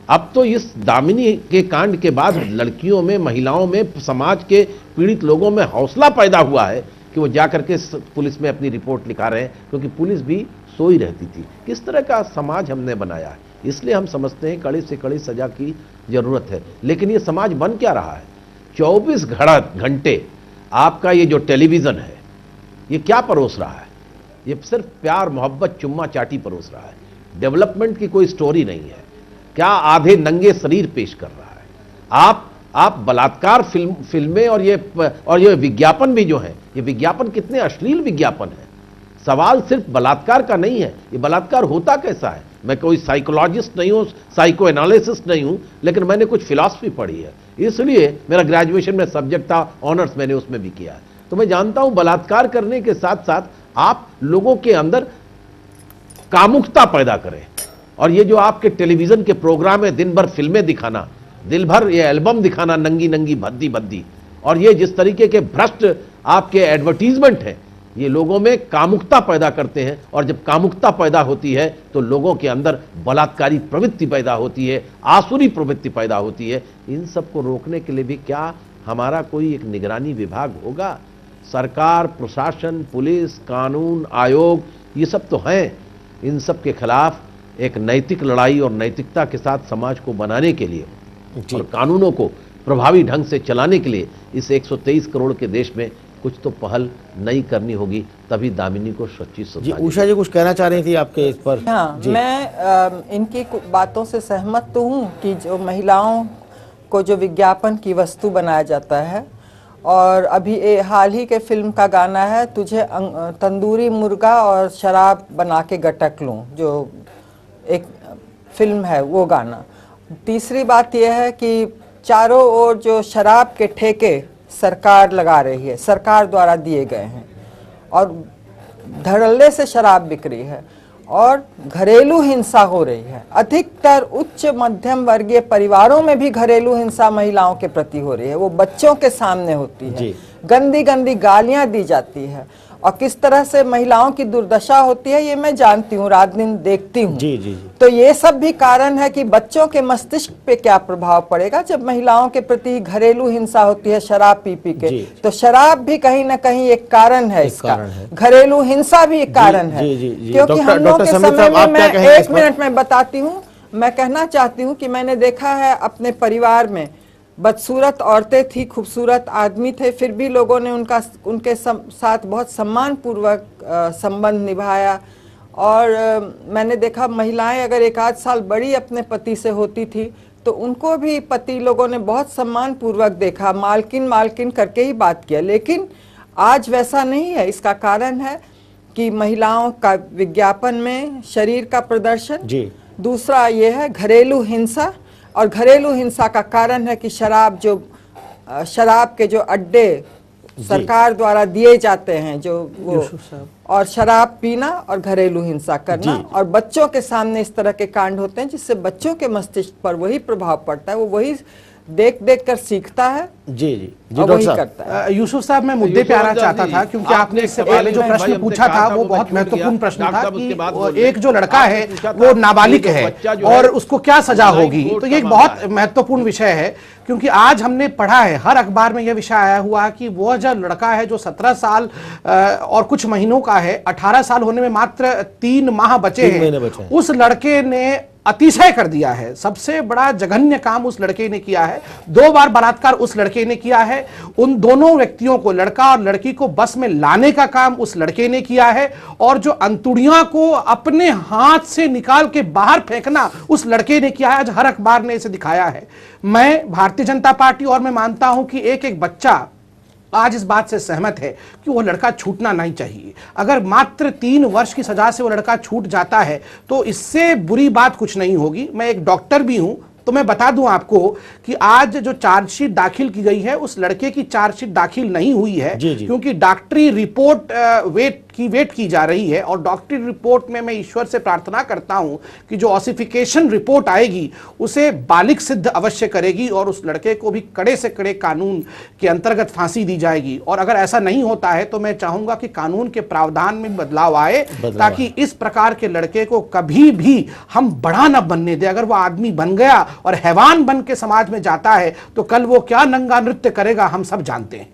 अब तो इस दामिनी के कांड के बाद लड़कियों में, महिलाओं में, समाज के पीड़ित लोगों में हौसला पैदा हुआ है कि वो जाकर के पुलिस में अपनी रिपोर्ट लिखा रहे हैं, क्योंकि पुलिस भी सोई रहती थी। किस तरह का समाज हमने बनाया है, इसलिए हम समझते हैं कड़ी से कड़ी सजा की जरूरत है। लेकिन ये समाज बन क्या रहा है? 24 घंटे आपका ये जो टेलीविजन है ये क्या परोस रहा है? ये सिर्फ प्यार, मोहब्बत, चुम्मा चाटी परोस रहा है। डेवलपमेंट की कोई स्टोरी नहीं है। क्या आधे नंगे शरीर पेश कर रहा है। आप बलात्कार फिल्में और ये विज्ञापन भी जो है, ये विज्ञापन कितने अश्लील विज्ञापन है। सवाल सिर्फ बलात्कार का नहीं है, ये बलात्कार होता कैसा है। मैं कोई साइकोलॉजिस्ट नहीं हूं, साइको एनालिसिस्ट नहीं हूं, लेकिन मैंने कुछ फिलॉसफी पढ़ी है, इसलिए मेरा ग्रेजुएशन में सब्जेक्ट था, ऑनर्स मैंने उसमें भी किया है। तो मैं जानता हूं बलात्कार करने के साथ साथ आप लोगों के अंदर कामुकता पैदा करें। और ये जो आपके टेलीविजन के प्रोग्राम है, दिन भर फिल्में दिखाना, दिन भर ये एल्बम दिखाना, नंगी नंगी भद्दी भद्दी, और ये जिस तरीके के भ्रष्ट आपके एडवर्टीजमेंट हैं, ये लोगों में कामुकता पैदा करते हैं। और जब कामुकता पैदा होती है तो लोगों के अंदर बलात्कारी प्रवृत्ति पैदा होती है, आसुरी प्रवृत्ति पैदा होती है। इन सब को रोकने के लिए भी क्या हमारा कोई एक निगरानी विभाग होगा? सरकार, प्रशासन, पुलिस, कानून, आयोग, ये सब तो हैं। इन सब के खिलाफ एक नैतिक लड़ाई और नैतिकता के साथ समाज को बनाने के लिए और कानूनों को प्रभावी ढंग से चलाने के लिए इस 123 करोड़ के देश में कुछ तो पहल नहीं करनी होगी, तभी दामिनी को सच्ची सजा। उषा जी कुछ कहना चाह रही थी आपके इस पर? हाँ, मैं इनकी बातों से सहमत तो हूँ कि जो महिलाओं को जो विज्ञापन की वस्तु बनाया जाता है, और अभी हाल ही के फिल्म का गाना है, तुझे तंदूरी मुर्गा और शराब बना के गटक लूं, जो एक फिल्म है वो गाना। तीसरी बात यह है कि चारों ओर जो शराब के ठेके सरकार लगा रही है, सरकार द्वारा दिए गए हैं, और धड़ल्ले से शराब बिक रही है और घरेलू हिंसा हो रही है। अधिकतर उच्च मध्यम वर्गीय परिवारों में भी घरेलू हिंसा महिलाओं के प्रति हो रही है। वो बच्चों के सामने होती है, गंदी गंदी गालियां दी जाती है, और किस तरह से महिलाओं की दुर्दशा होती है ये मैं जानती हूँ, रात दिन देखती हूँ। तो ये सब भी कारण है कि बच्चों के मस्तिष्क पे क्या प्रभाव पड़ेगा जब महिलाओं के प्रति घरेलू हिंसा होती है शराब पी पी के। तो शराब भी कहीं ना कहीं एक कारण है इसका, घरेलू हिंसा भी एक कारण है। क्योंकि हम लोग के समय में, मैं 1 मिनट में बताती हूँ, मैं कहना चाहती हूँ कि मैंने देखा है अपने परिवार में बदसूरत औरतें थी, खूबसूरत आदमी थे, फिर भी लोगों ने उनके साथ बहुत सम्मान पूर्वक संबंध निभाया। और मैंने देखा महिलाएं अगर एक आध साल बड़ी अपने पति से होती थी तो उनको भी पति लोगों ने बहुत सम्मान पूर्वक देखा, मालकिन मालकिन करके ही बात किया। लेकिन आज वैसा नहीं है। इसका कारण है कि महिलाओं का विज्ञापन में शरीर का प्रदर्शन जी। दूसरा ये है घरेलू हिंसा, और घरेलू हिंसा का कारण है कि शराब के जो अड्डे सरकार द्वारा दिए जाते हैं, जो वो और शराब पीना और घरेलू हिंसा करना, और बच्चों के सामने इस तरह के कांड होते हैं जिससे बच्चों के मस्तिष्क पर वही प्रभाव पड़ता है, वो वही देख देख कर सीखता है। जी जी जी वही करता है। यूसुफ साहब, मैं मुद्दे पे आना चाहता था क्योंकि आपने इससे पहले जो प्रश्न पूछा था वो बहुत महत्वपूर्ण प्रश्न था कि एक जो लड़का है वो नाबालिग है और उसको क्या सजा होगी। तो ये एक बहुत महत्वपूर्ण विषय है क्योंकि आज हमने पढ़ा है, हर अखबार में यह विषय आया हुआ कि वो जो लड़का है जो 17 साल और कुछ महीनों का है, 18 साल होने में मात्र 3 माह बचे हैं, उस लड़के ने अतिशय कर दिया है। सबसे बड़ा जघन्य काम उस लड़के ने किया है। 2 बार बलात्कार उस लड़के ने किया है। उन दोनों व्यक्तियों को, लड़का और लड़की को बस में लाने का काम उस लड़के ने किया है, और जो अंतुड़ियां को अपने हाथ से निकाल के बाहर फेंकना उस लड़के ने किया है। आज हर अखबार ने इसे दिखाया है। मैं भारतीय जनता पार्टी और मैं मानता हूं कि एक बच्चा आज इस बात से सहमत है कि वो लड़का छूटना नहीं चाहिए। अगर मात्र 3 वर्ष की सजा से वो लड़का छूट जाता है तो इससे बुरी बात कुछ नहीं होगी। मैं एक डॉक्टर भी हूं तो मैं बता दूं आपको कि आज जो चार्जशीट दाखिल की गई है उस लड़के की चार्जशीट दाखिल नहीं हुई है क्योंकि डॉक्टरी रिपोर्ट वेट की जा रही है। और डॉक्टरी रिपोर्ट में मैं ईश्वर से प्रार्थना करता हूं कि जो ऑसिफिकेशन रिपोर्ट आएगी उसे बालिग सिद्ध अवश्य करेगी और उस लड़के को भी कड़े से कड़े कानून के अंतर्गत फांसी दी जाएगी। और अगर ऐसा नहीं होता है तो मैं चाहूंगा कि कानून के प्रावधान में बदलाव आए ताकि इस प्रकार के लड़के को कभी भी हम बड़ा न बनने दे। अगर वो आदमी बन गया और हैवान बन के समाज में जाता है तो कल वो क्या नंगा नृत्य करेगा हम सब जानते हैं।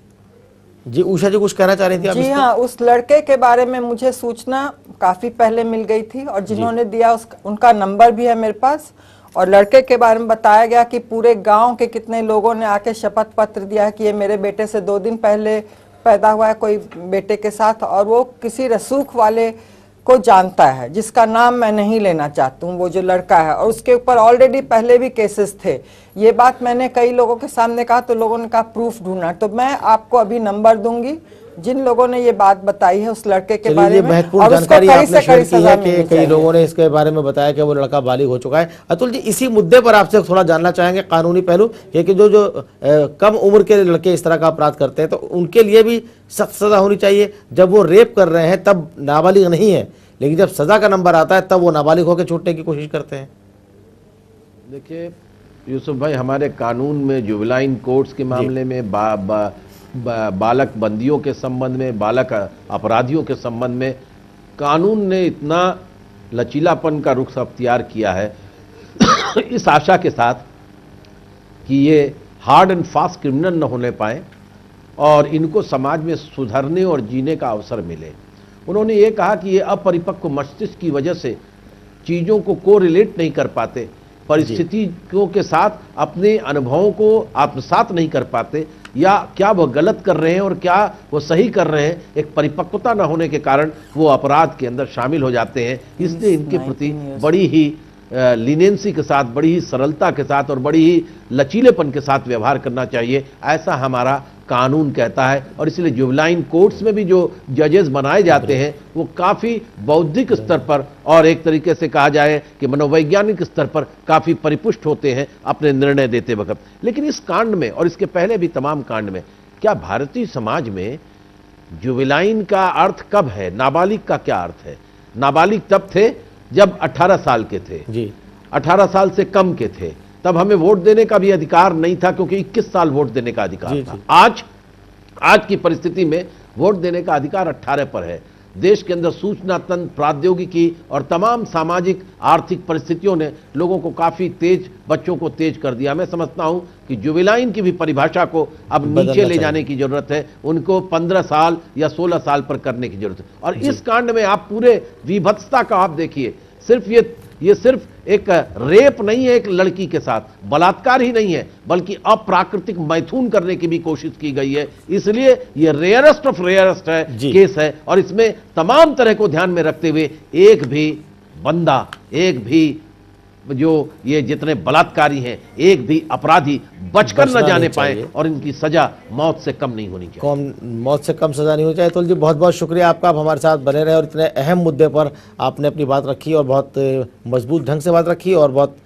जी उषा जी कुछ कहना चाह रही थी आप? जी हाँ, उस लड़के के बारे में मुझे सूचना काफी पहले मिल गई थी और जिन्होंने दिया उनका नंबर भी है मेरे पास। और लड़के के बारे में बताया गया कि पूरे गांव के कितने लोगों ने आके शपथ पत्र दिया है कि ये मेरे बेटे से 2 दिन पहले पैदा हुआ है कोई बेटे के साथ, और वो किसी रसूख वाले को जानता है जिसका नाम मैं नहीं लेना चाहती हूँ, वो जो लड़का है। और उसके ऊपर ऑलरेडी पहले भी केसेस थे। ये बात मैंने कई लोगों के सामने कहा तो लोगों ने कहा प्रूफ ढूंढना। तो मैं आपको अभी नंबर दूंगी जिन लोगों ने ये बात बताई है उस लड़के के बारे में, महत्वपूर्ण जानकारी आपने शेयर की है कि कई लोगों ने इसके बारे में बताया कि वो लड़का बालिग हो चुका है। अतुल जी, इसी मुद्दे पर आपसे थोड़ा जानना चाहेंगे कानूनी पहलू कि जो कम उम्र के लड़के इस तरह का अपराध करते हैं तो उनके लिए भी सख्त सजा होनी चाहिए। जब वो रेप कर रहे हैं तब नाबालिग नहीं है, लेकिन जब सजा का नंबर आता है तब वो नाबालिग होकर छूटने की कोशिश करते हैं। देखिए यूसुफ भाई, हमारे कानून में जुवेनाइल कोर्ट्स के मामले में बालक बंदियों के संबंध में, बालक अपराधियों के संबंध में कानून ने इतना लचीलापन का रुख अख्तियार किया है इस आशा के साथ कि ये हार्ड एंड फास्ट क्रिमिनल न होने पाए और इनको समाज में सुधरने और जीने का अवसर मिले। उन्होंने ये कहा कि ये अपरिपक्व मस्तिष्क की वजह से चीज़ों को कोरिलेट नहीं कर पाते, परिस्थितियों के साथ अपने अनुभवों को आत्मसात नहीं कर पाते, या क्या वो गलत कर रहे हैं और क्या वो सही कर रहे हैं, एक परिपक्वता न होने के कारण वो अपराध के अंदर शामिल हो जाते हैं। इसलिए इनके प्रति बड़ी ही लीनेंसी के साथ, बड़ी ही सरलता के साथ और बड़ी ही लचीलेपन के साथ व्यवहार करना चाहिए, ऐसा हमारा कानून कहता है। और इसलिए जुवेनाइल कोर्ट्स में भी जो जजेस बनाए जाते हैं वो काफ़ी बौद्धिक स्तर पर और एक तरीके से कहा जाए कि मनोवैज्ञानिक स्तर पर काफ़ी परिपुष्ट होते हैं अपने निर्णय देते वक्त। लेकिन इस कांड में और इसके पहले भी तमाम कांड में क्या भारतीय समाज में जुवेनाइल का अर्थ कब है, नाबालिग का क्या अर्थ है? नाबालिग तब थे जब 18 साल के थे जी, 18 साल से कम के थे, तब हमें वोट देने का भी अधिकार नहीं था क्योंकि 21 साल वोट देने का अधिकार था। आज की परिस्थिति में वोट देने का अधिकार 18 पर है। देश के अंदर सूचना तंत्र, प्रौद्योगिकी और तमाम सामाजिक आर्थिक परिस्थितियों ने लोगों को काफी तेज, बच्चों को तेज कर दिया। मैं समझता हूं कि जुवेनाइल की भी परिभाषा को अब नीचे ले जाने की जरूरत है, उनको 15 साल या 16 साल पर करने की जरूरत है। और इस कांड में आप पूरे विभत्सता का आप देखिए, सिर्फ ये सिर्फ एक रेप नहीं है एक लड़की के साथ, बलात्कार ही नहीं है बल्कि अप्राकृतिक मैथुन करने की भी कोशिश की गई है। इसलिए ये रेयरेस्ट ऑफ रेयरेस्ट है केस है, और इसमें तमाम तरह को ध्यान में रखते हुए एक भी बंदा, एक भी जो ये जितने बलात्कारी हैं, एक भी अपराधी बचकर न जाने पाए और इनकी सजा मौत से कम नहीं होनी चाहिए। मौत से कम सजा नहीं होनी चाहिए। अतुल जी, बहुत बहुत शुक्रिया आपका, आप हमारे साथ बने रहे और इतने अहम मुद्दे पर आपने अपनी बात रखी और बहुत मजबूत ढंग से बात रखी और बहुत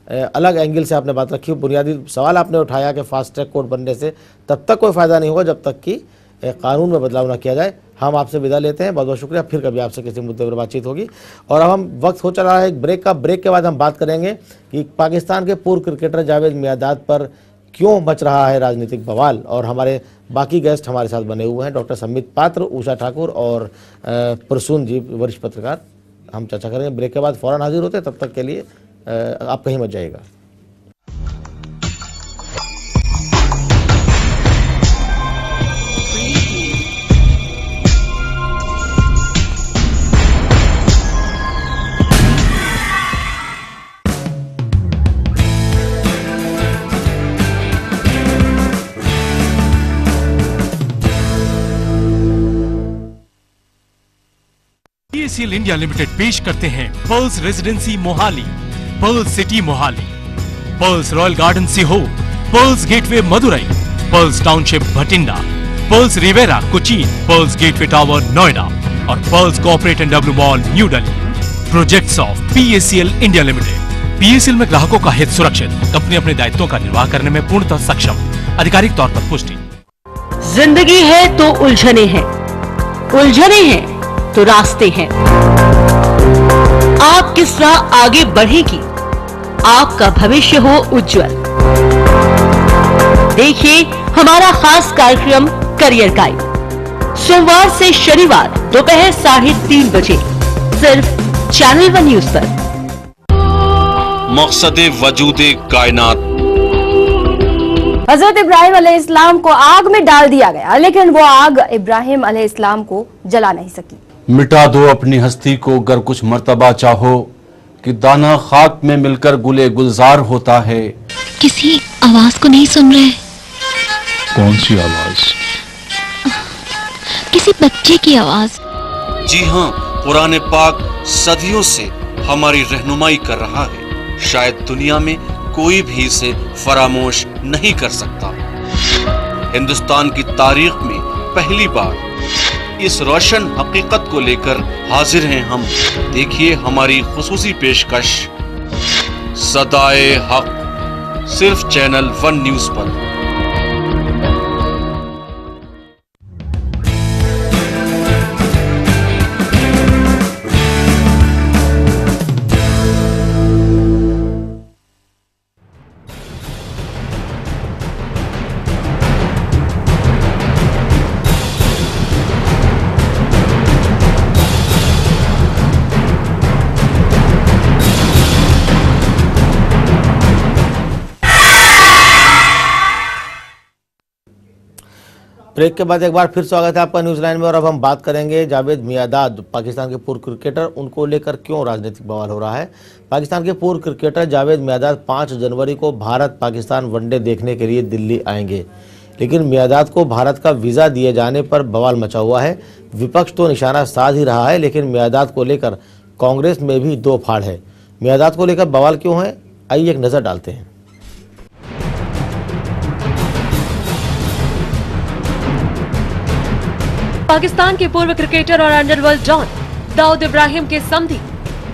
अलग एंगल से आपने बात रखी। बुनियादी सवाल आपने उठाया कि फास्ट ट्रैक कोर्ट बनने से तब तक कोई फायदा नहीं होगा जब तक कि कानून में बदलाव न किया जाए। हम आपसे विदा लेते हैं, बहुत बहुत शुक्रिया। फिर कभी आपसे किसी मुद्दे पर बातचीत होगी। और अब हम वक्त हो चला है एक ब्रेक का। ब्रेक के बाद हम बात करेंगे कि पाकिस्तान के पूर्व क्रिकेटर जावेद मियांदाद पर क्यों मच रहा है राजनीतिक बवाल, और हमारे बाकी गेस्ट हमारे साथ बने हुए हैं, डॉक्टर संबित पात्र, उषा ठाकुर और प्रसून जी, वरिष्ठ पत्रकार। हम चर्चा करेंगे। ब्रेक के बाद फौरन हाजिर होते हैं, तब तक के लिए आप कहीं मत जाइएगा। PCL इंडिया लिमिटेड पेश करते हैं Pearls Residency Mohali, Pearls City Mohali, Pearls Royal Garden Sehore, Pearls Gateway Madurai, Pearls Township Bathinda, Pearls Riviera Cochin, Pearls Gateway Tower Noida और Pearls Corporate and W Mall New Delhi. Projects of PCL India limited. PCL में ग्राहकों का हित सुरक्षित, कंपनी अपने दायित्वों का निर्वाह करने में पूर्णतः सक्षम। आधिकारिक तौर पर पुष्टि। जिंदगी है तो उलझने हैं, उलझने हैं तो रास्ते हैं। आप किस राह आगे बढ़ेगी, आपका भविष्य हो उज्जवल। देखिए हमारा खास कार्यक्रम करियर गाइड, सोमवार से शनिवार दोपहर 3:30 बजे सिर्फ चैनल 1 न्यूज पर। मकसद वजूदे कायनात। हजरत इब्राहिम अलैहिस्सलाम को आग में डाल दिया गया, लेकिन वो आग इब्राहिम अलैहिस्सलाम को जला नहीं सकी। मिटा दो अपनी हस्ती को गर कुछ मर्तबा चाहो, कि दाना खाक में मिलकर गुले गुलजार होता है। किसी आवाज को नहीं सुन रहे? कौन सी आवाज? किसी बच्चे की आवाज। जी हाँ, कुरान पाक सदियों से हमारी रहनुमाई कर रहा है। शायद दुनिया में कोई भी इसे फरामोश नहीं कर सकता। हिंदुस्तान की तारीख में पहली बार इस रोशन हकीकत को लेकर हाजिर हैं हम। देखिए हमारी खुसूसी पेशकश सदाए हक, सिर्फ चैनल 1 न्यूज पर। ब्रेक के बाद एक बार फिर स्वागत है आपका न्यूज लाइन में। और अब हम बात करेंगे जावेद मियांदाद, पाकिस्तान के पूर्व क्रिकेटर, उनको लेकर क्यों राजनीतिक बवाल हो रहा है। पाकिस्तान के पूर्व क्रिकेटर जावेद मियांदाद 5 जनवरी को भारत पाकिस्तान वनडे देखने के लिए दिल्ली आएंगे, लेकिन मियांदाद को भारत का वीज़ा दिए जाने पर बवाल मचा हुआ है। विपक्ष तो निशाना साध ही रहा है, लेकिन मियांदाद को लेकर कांग्रेस में भी दो फाड़ है। मियांदाद को लेकर बवाल क्यों है, आइए एक नज़र डालते हैं। पाकिस्तान के पूर्व क्रिकेटर और अंडरवर्ल्ड डॉन दाऊद इब्राहिम के समधी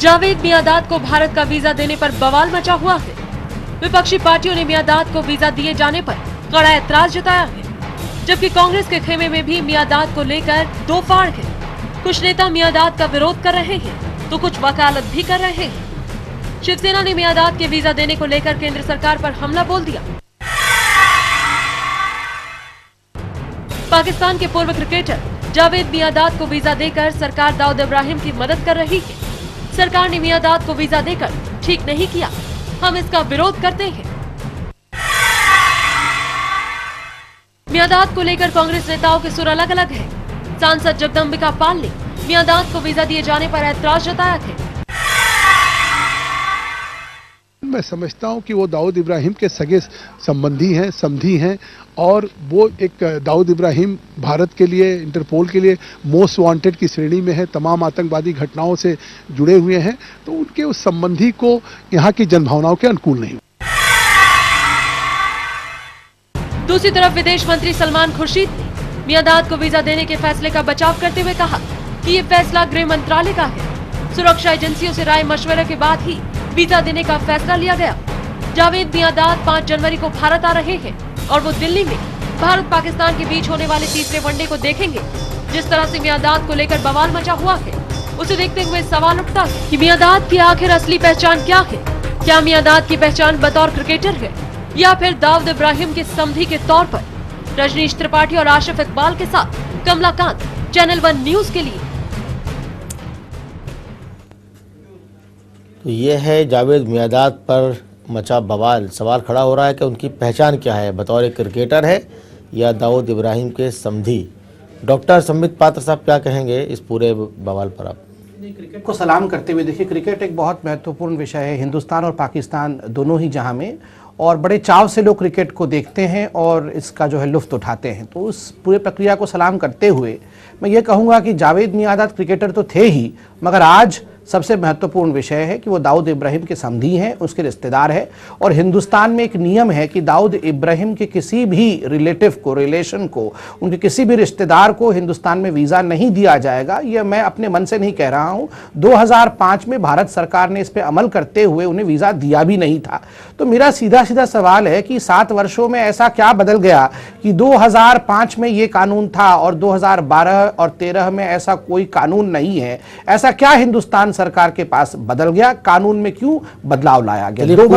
जावेद मियांदाद को भारत का वीजा देने पर बवाल मचा हुआ है। विपक्षी पार्टियों ने मियांदाद को वीजा दिए जाने पर कड़ा ऐतराज जताया है, जबकि कांग्रेस के खेमे में भी मियांदाद को लेकर दो फाड़ है। कुछ नेता मियांदाद का विरोध कर रहे हैं तो कुछ वकालत भी कर रहे हैं। शिवसेना ने मियांदाद के वीजा देने को लेकर केंद्र सरकार पर हमला बोल दिया। पाकिस्तान के पूर्व क्रिकेटर जावेद मियांदाद को वीजा देकर सरकार दाऊद इब्राहिम की मदद कर रही है। सरकार ने मियांदाद को वीजा देकर ठीक नहीं किया, हम इसका विरोध करते हैं। मियांदाद को लेकर कांग्रेस नेताओं के सुर अलग अलग है। सांसद जगदम्बिका पाल ने मियांदाद को वीजा दिए जाने पर ऐतराज जताया है। मैं समझता हूं कि वो दाऊद इब्राहिम के सगे संबंधी हैं, समधी हैं, और वो एक दाऊद इब्राहिम भारत के लिए, इंटरपोल के लिए मोस्ट वांटेड की श्रेणी में है, तमाम आतंकवादी घटनाओं से जुड़े हुए हैं, तो उनके उस संबंधी को यहाँ की जनभावनाओं के अनुकूल नहीं। दूसरी तरफ विदेश मंत्री सलमान खुर्शीद ने मियांदाद को वीजा देने के फैसले का बचाव करते हुए कहा कि ये फैसला गृह मंत्रालय का है। सुरक्षा एजेंसियों से राय मशवरे के बाद ही वीजा देने का फैसला लिया गया। जावेद मियांदाद 5 जनवरी को भारत आ रहे हैं और वो दिल्ली में भारत पाकिस्तान के बीच होने वाले तीसरे वनडे को देखेंगे। जिस तरह से मियांदाद को लेकर बवाल मचा हुआ है, उसे देखते हुए सवाल उठता है कि मियांदाद की आखिर असली पहचान क्या है। क्या मियांदाद की पहचान बतौर क्रिकेटर है या फिर दाऊद इब्राहिम के समधी के तौर पर। रजनीश त्रिपाठी और आशिफ इकबाल के साथ कमलाकांत, चैनल 1 न्यूज के लिए। तो ये है जावेद मियांदाद पर मचा बवाल। सवाल खड़ा हो रहा है कि उनकी पहचान क्या है, बतौर एक क्रिकेटर है या दाऊद इब्राहिम के समधी। डॉक्टर संबित पात्र साहब क्या कहेंगे इस पूरे बवाल पर आप? क्रिकेट को सलाम करते हुए देखिए, क्रिकेट एक बहुत महत्वपूर्ण विषय है हिंदुस्तान और पाकिस्तान दोनों ही जहां में, और बड़े चाव से लोग क्रिकेट को देखते हैं और इसका जो है लुफ्त उठाते हैं। तो उस पूरे प्रक्रिया को सलाम करते हुए मैं ये कहूँगा कि जावेद मियांदाद क्रिकेटर तो थे ही, मगर आज सबसे महत्वपूर्ण विषय है कि वो दाऊद इब्राहिम के समधी हैं, उसके रिश्तेदार हैं। और हिंदुस्तान में एक नियम है कि दाऊद इब्राहिम के किसी भी रिलेटिव को, रिलेशन को, उनके किसी भी रिश्तेदार को हिंदुस्तान में वीज़ा नहीं दिया जाएगा। यह मैं अपने मन से नहीं कह रहा हूँ। 2005 में भारत सरकार ने इस पर अमल करते हुए उन्हें वीज़ा दिया भी नहीं था। तो मेरा सीधा सीधा सवाल है कि 7 वर्षों में ऐसा क्या बदल गया कि 2005 में ये कानून था और 2012 और 13 में ऐसा कोई कानून नहीं है। ऐसा क्या हिंदुस्तान सरकार के पास बदल गया, कानून में क्यों बदलाव लाया गया?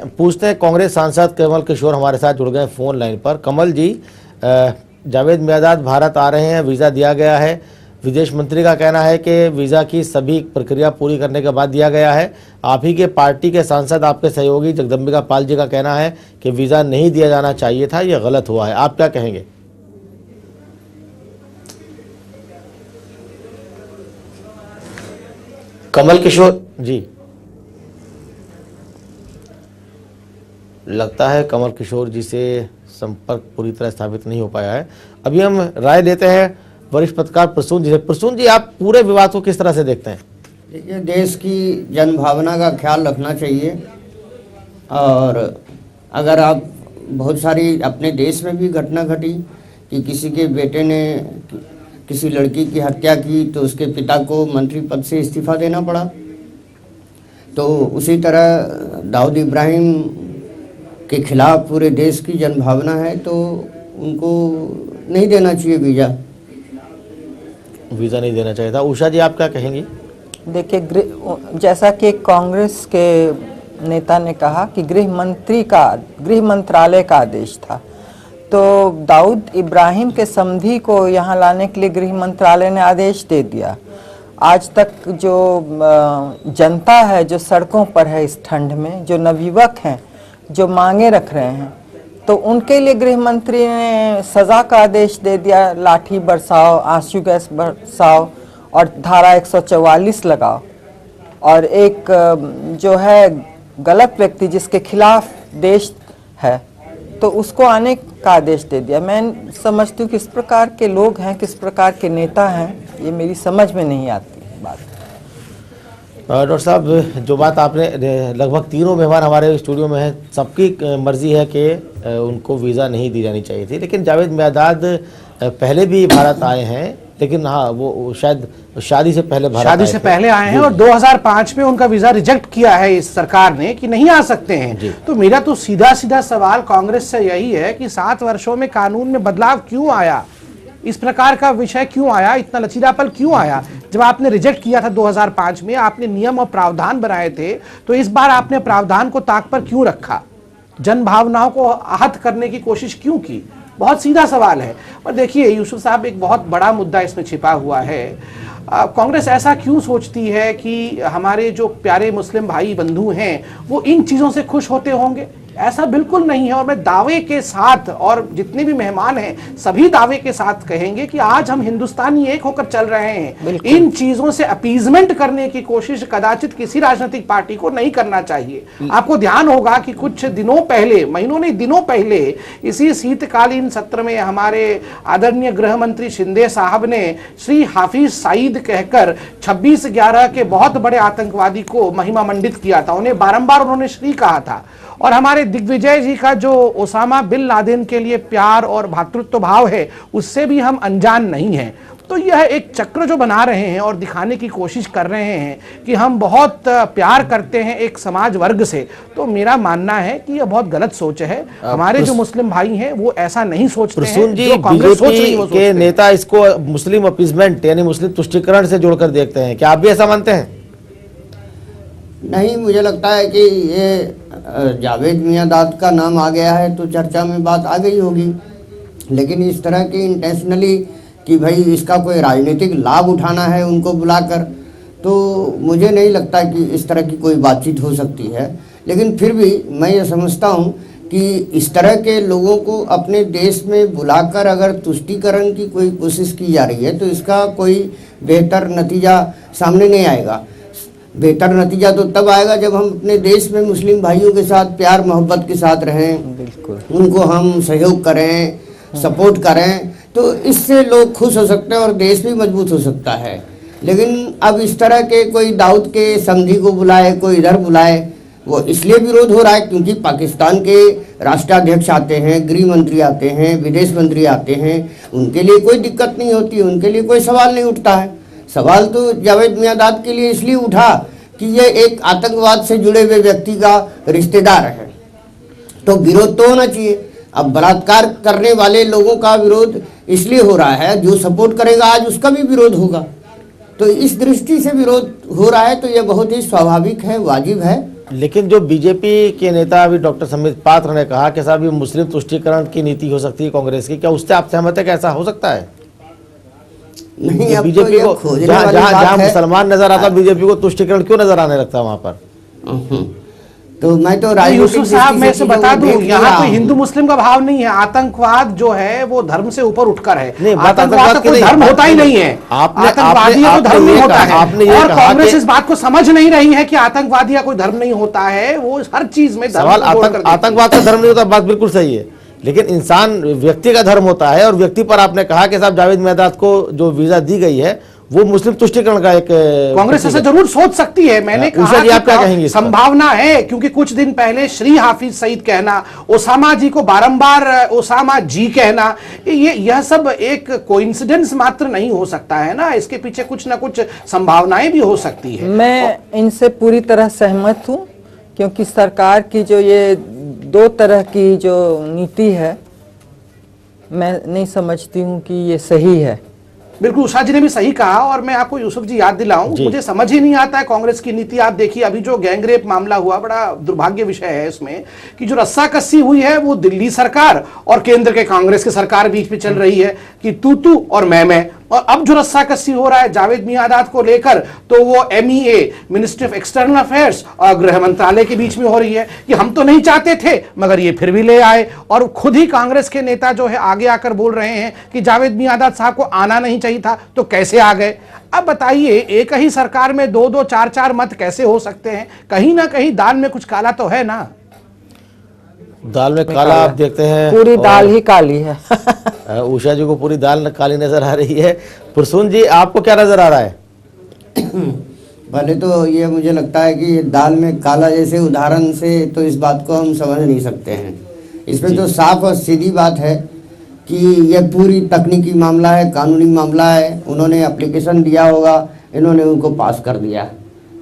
पूछते हैं कांग्रेस सांसद कमल किशोर हमारे साथ जुड़ गए फोन लाइन पर। कमल जी, जावेद मियांदाद भारत आ रहे हैं, वीजा दिया गया है। विदेश मंत्री का कहना है कि वीजा की सभी प्रक्रिया पूरी करने के बाद दिया गया है। आप ही के पार्टी के सांसद, आपके सहयोगी जगदम्बिका पाल जी का कहना है कि वीजा नहीं दिया जाना चाहिए था, यह गलत हुआ है। आप क्या कहेंगे? कमल किशोर जी, लगता है कमल किशोर जी से संपर्क पूरी तरह स्थापित नहीं हो पाया है। अभी हम राय लेते हैं वरिष्ठ पत्रकार प्रसून जी से। प्रसून जी, आप पूरे विवाद को किस तरह से देखते हैं? देखिए, देश की जनभावना का ख्याल रखना चाहिए। और अगर आप बहुत सारी अपने देश में भी घटना घटी कि किसी के बेटे ने किसी लड़की की हत्या की तो उसके पिता को मंत्री पद से इस्तीफा देना पड़ा। तो उसी तरह दाऊद इब्राहिम के खिलाफ पूरे देश की जनभावना है, तो उनको नहीं देना चाहिए वीज़ा नहीं देना चाहिए था। उषा जी, आप क्या कहेंगी? देखिए, जैसा कि कांग्रेस के नेता ने कहा कि गृह मंत्रालय का आदेश था, तो दाऊद इब्राहिम के समधी को यहाँ लाने के लिए गृह मंत्रालय ने आदेश दे दिया। आज तक जो जनता है, जो सड़कों पर है इस ठंड में, जो नवयुवक हैं, जो मांगे रख रहे हैं, तो उनके लिए गृह मंत्री ने सज़ा का आदेश दे दिया। लाठी बरसाओ, आंसू गैस बरसाओ और धारा 144 लगाओ। और एक जो है गलत व्यक्ति जिसके खिलाफ देश है, तो उसको आने का आदेश दे दिया। मैं समझती हूँ किस प्रकार के लोग हैं, किस प्रकार के नेता हैं, ये मेरी समझ में नहीं आती बात। डॉक्टर साहब, जो बात आपने, लगभग तीनों मेहमान हमारे स्टूडियो में हैं, सबकी मर्जी है कि उनको वीज़ा नहीं दी जानी चाहिए थी। लेकिन जावेद मियांदाद पहले भी भारत आए हैं, लेकिन हाँ, वो शायद शादी से पहले आए हैं और 2005 में उनका वीज़ा रिजेक्ट किया है इस सरकार ने कि नहीं आ सकते हैं। तो मेरा तो सीधा सीधा सवाल कांग्रेस से यही है कि 7 वर्षों में कानून में बदलाव क्यों आया, इस प्रकार का विषय क्यों आया, इतना लचीलापन क्यों आया? जब आपने रिजेक्ट किया था 2005 में, आपने नियम और प्रावधान बनाए थे, तो इस बार आपने प्रावधान को ताक पर क्यों रखा? जन भावनाओं को आहत करने की कोशिश क्यों की? बहुत सीधा सवाल है। और देखिए यूसुफ साहब, एक बहुत बड़ा मुद्दा इसमें छिपा हुआ है। कांग्रेस ऐसा क्यों सोचती है कि हमारे जो प्यारे मुस्लिम भाई बंधु हैं वो इन चीज़ों से खुश होते होंगे? ऐसा बिल्कुल नहीं है। और मैं दावे के साथ, और जितने भी मेहमान हैं सभी दावे के साथ कहेंगे कि आज हम हिंदुस्तानी एक होकर चल रहे हैं। इन चीजों से अपीजमेंट करने की कोशिश कदाचित किसी राजनीतिक पार्टी को नहीं करना चाहिए। आपको ध्यान होगा कि कुछ दिनों पहले, महीनों नहीं दिनों पहले, इसी शीतकालीन सत्र में हमारे आदरणीय गृह मंत्री शिंदे साहब ने श्री हाफिज सईद कहकर 26/11 के बहुत बड़े आतंकवादी को महिमा मंडित किया था। उन्हें बारंबार उन्होंने श्री कहा था। और हमारे दिग्विजय जी का जो ओसामा बिन लादेन के लिए प्यार और भातृत्व भाव है उससे भी हम अनजान नहीं हैं। तो यह एक चक्र जो बना रहे हैं और दिखाने की कोशिश कर रहे हैं कि हम बहुत प्यार करते हैं एक समाज वर्ग से, तो मेरा मानना है कि यह बहुत गलत सोच है। हमारे जो मुस्लिम भाई हैं वो ऐसा नहीं सोचते हैं जो कांग्रेस सोच रही है। के नेता इसको मुस्लिम अपीजमेंट यानी मुस्लिम तुष्टीकरण से जोड़कर देखते हैं, क्या आप भी ऐसा मानते हैं? नहीं, मुझे लगता है कि ये जावेद मियांदाद का नाम आ गया है तो चर्चा में बात आ गई होगी, लेकिन इस तरह की इंटेंशनली कि भाई इसका कोई राजनीतिक लाभ उठाना है उनको बुलाकर, तो मुझे नहीं लगता कि इस तरह की कोई बातचीत हो सकती है। लेकिन फिर भी मैं ये समझता हूँ कि इस तरह के लोगों को अपने देश में बुलाकर अगर तुष्टीकरण की कोई कोशिश की जा रही है तो इसका कोई बेहतर नतीजा सामने नहीं आएगा। बेहतर नतीजा तो तब आएगा जब हम अपने देश में मुस्लिम भाइयों के साथ प्यार मोहब्बत के साथ रहें, बिल्कुल उनको हम सहयोग करें, सपोर्ट करें, तो इससे लोग खुश हो सकते हैं और देश भी मजबूत हो सकता है। लेकिन अब इस तरह के कोई दाऊद के समधी को बुलाए, कोई इधर बुलाए, वो इसलिए विरोध हो रहा है क्योंकि पाकिस्तान के राष्ट्राध्यक्ष आते हैं, गृह मंत्री आते हैं, विदेश मंत्री आते हैं, उनके लिए कोई दिक्कत नहीं होती, उनके लिए कोई सवाल नहीं उठता है। सवाल तो जावेद मियांदाद के लिए इसलिए उठा कि ये एक आतंकवाद से जुड़े हुए व्यक्ति का रिश्तेदार है, तो विरोध तो होना चाहिए। अब बलात्कार करने वाले लोगों का विरोध इसलिए हो रहा है, जो सपोर्ट करेगा आज उसका भी विरोध होगा, तो इस दृष्टि से विरोध हो रहा है, तो यह बहुत ही स्वाभाविक है, वाजिब है। लेकिन जो बीजेपी के नेता अभी डॉक्टर संबित पात्र ने कहा कि साहब ये मुस्लिम तुष्टीकरण की नीति हो सकती है कांग्रेस की, क्या उससे आप सहमत है कि ऐसा हो सकता है? नहीं, अब बीजेपी तो को जहाँ मुसलमान नजर आता बीजेपी को तुष्टीकरण क्यों नजर आने लगता है वहां पर? तो मैं तो यूसुफ साहब मैं से बता दूं, यहाँ कोई हिंदू मुस्लिम का भाव नहीं है। आतंकवाद जो है वो धर्म से ऊपर उठकर है। आतंकवाद कोई धर्म होता ही नहीं है, आतंकवादी को धर्म नहीं होता है। और कांग्रेस इस बात को समझ नहीं रही है कि आतंकवादी कोई धर्म नहीं होता है। वो हर चीज में आतंकवाद का धर्म नहीं होता, बात बिल्कुल सही है, लेकिन इंसान व्यक्ति का धर्म होता है। और व्यक्ति पर आपने कहा कि साहब जावेद मियांदाद को जो वीजा दी गई है वो मुस्लिम तुष्टीकरण का एक कांग्रेस ऐसा जरूर सोच सकती है। मैंने कहा कि आप क्या कहेंगे, संभावना है, क्योंकि कुछ दिन पहले श्री हाफिज सईद कहना, ओसामा जी को बारंबार ओसामा जी कहना, यह सब एक कोइंसिडेंस मात्र नहीं हो सकता है ना, इसके पीछे कुछ ना कुछ संभावनाएं भी हो सकती है। मैं इनसे पूरी तरह सहमत हूं, क्योंकि सरकार की जो ये दो तरह की जो नीति है, मैं नहीं समझती हूं कि ये सही है। बिल्कुल, उषा जी ने भी सही कहा। और मैं आपको यूसुफ जी याद दिलाऊं, मुझे समझ ही नहीं आता है कांग्रेस की नीति। आप देखिए अभी जो गैंगरेप मामला हुआ, बड़ा दुर्भाग्य विषय है इसमें कि जो रस्साकस्सी हुई है वो दिल्ली सरकार और केंद्र के कांग्रेस की सरकार बीच में चल रही है कि तू और मैं। और अब जो रस्साकस्सी हो रहा है जावेद मियांदाद को लेकर, तो वो MEA ministry of external affairs और गृह मंत्रालय के बीच में हो रही है कि हम तो नहीं चाहते थे मगर ये फिर भी ले आए। और खुद ही कांग्रेस के नेता जो है आगे आकर बोल रहे हैं कि जावेद मियांदाद साहब को आना नहीं चाहिए था, तो कैसे आ गए? अब बताइए, एक ही सरकार में 2-2, 4-4 मत कैसे हो सकते हैं? कहीं ना कहीं दाल में कुछ काला तो है ना। दाल में काला आप देखते हैं, पूरी दाल ही काली है। उषा जी को पूरी दाल काली नजर आ रही है। पुरसून जी, आपको क्या नजर आ रहा है? पहले तो ये मुझे लगता है कि दाल में काला जैसे उदाहरण से तो इस बात को हम समझ नहीं सकते हैं। इसमें तो साफ और सीधी बात है कि यह पूरी तकनीकी मामला है, कानूनी मामला है। उन्होंने एप्लीकेशन दिया होगा, इन्होंने उनको पास कर दिया।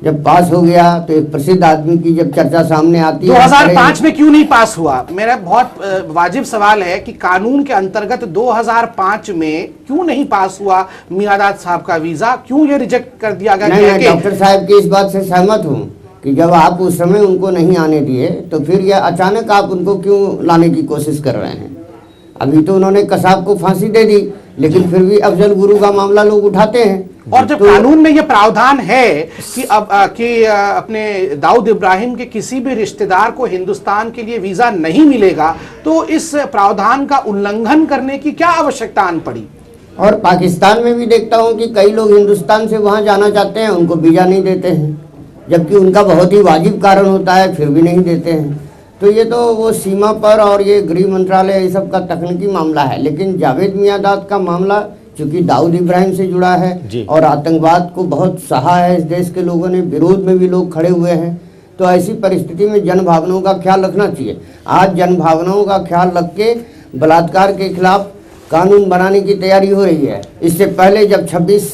जब पास हो गया तो एक प्रसिद्ध आदमी की जब चर्चा सामने आती है, 2005 में क्यों नहीं पास हुआ? मेरा बहुत वाजिब सवाल है कि कानून के अंतर्गत 2005 में क्यों नहीं पास हुआ मियांदाद साहब का वीजा? क्यों ये रिजेक्ट कर दिया गया? नहीं, डॉक्टर साहब की इस बात से सहमत हूँ कि जब आप उस समय उनको नहीं आने दिए तो फिर यह अचानक आप उनको क्यों लाने की कोशिश कर रहे हैं? अभी तो उन्होंने कसाब को फांसी दे दी, लेकिन फिर भी अफजल गुरु का मामला लोग उठाते हैं। और जब कानून में यह प्रावधान है कि अपने दाऊद इब्राहिम के किसी भी रिश्तेदार को हिंदुस्तान के लिए वीजा नहीं मिलेगा, तो इस प्रावधान का उल्लंघन करने की क्या आवश्यकता आन पड़ी? और पाकिस्तान में भी देखता हूं कि कई लोग हिंदुस्तान से वहां जाना चाहते हैं, उनको वीजा नहीं देते हैं, जबकि उनका बहुत ही वाजिब कारण होता है, फिर भी नहीं देते हैं। तो ये तो वो सीमा पर और ये गृह मंत्रालय ये सब का तकनीकी मामला है। लेकिन जावेद मियांदाद का मामला चूंकि दाऊद इब्राहिम से जुड़ा है और आतंकवाद को बहुत सहा है इस देश के लोगों ने, विरोध में भी लोग खड़े हुए हैं, तो ऐसी परिस्थिति में जन भावनाओं का ख्याल रखना चाहिए। आज जन भावनाओं का ख्याल रख के बलात्कार के खिलाफ कानून बनाने की तैयारी हो रही है। इससे पहले जब 26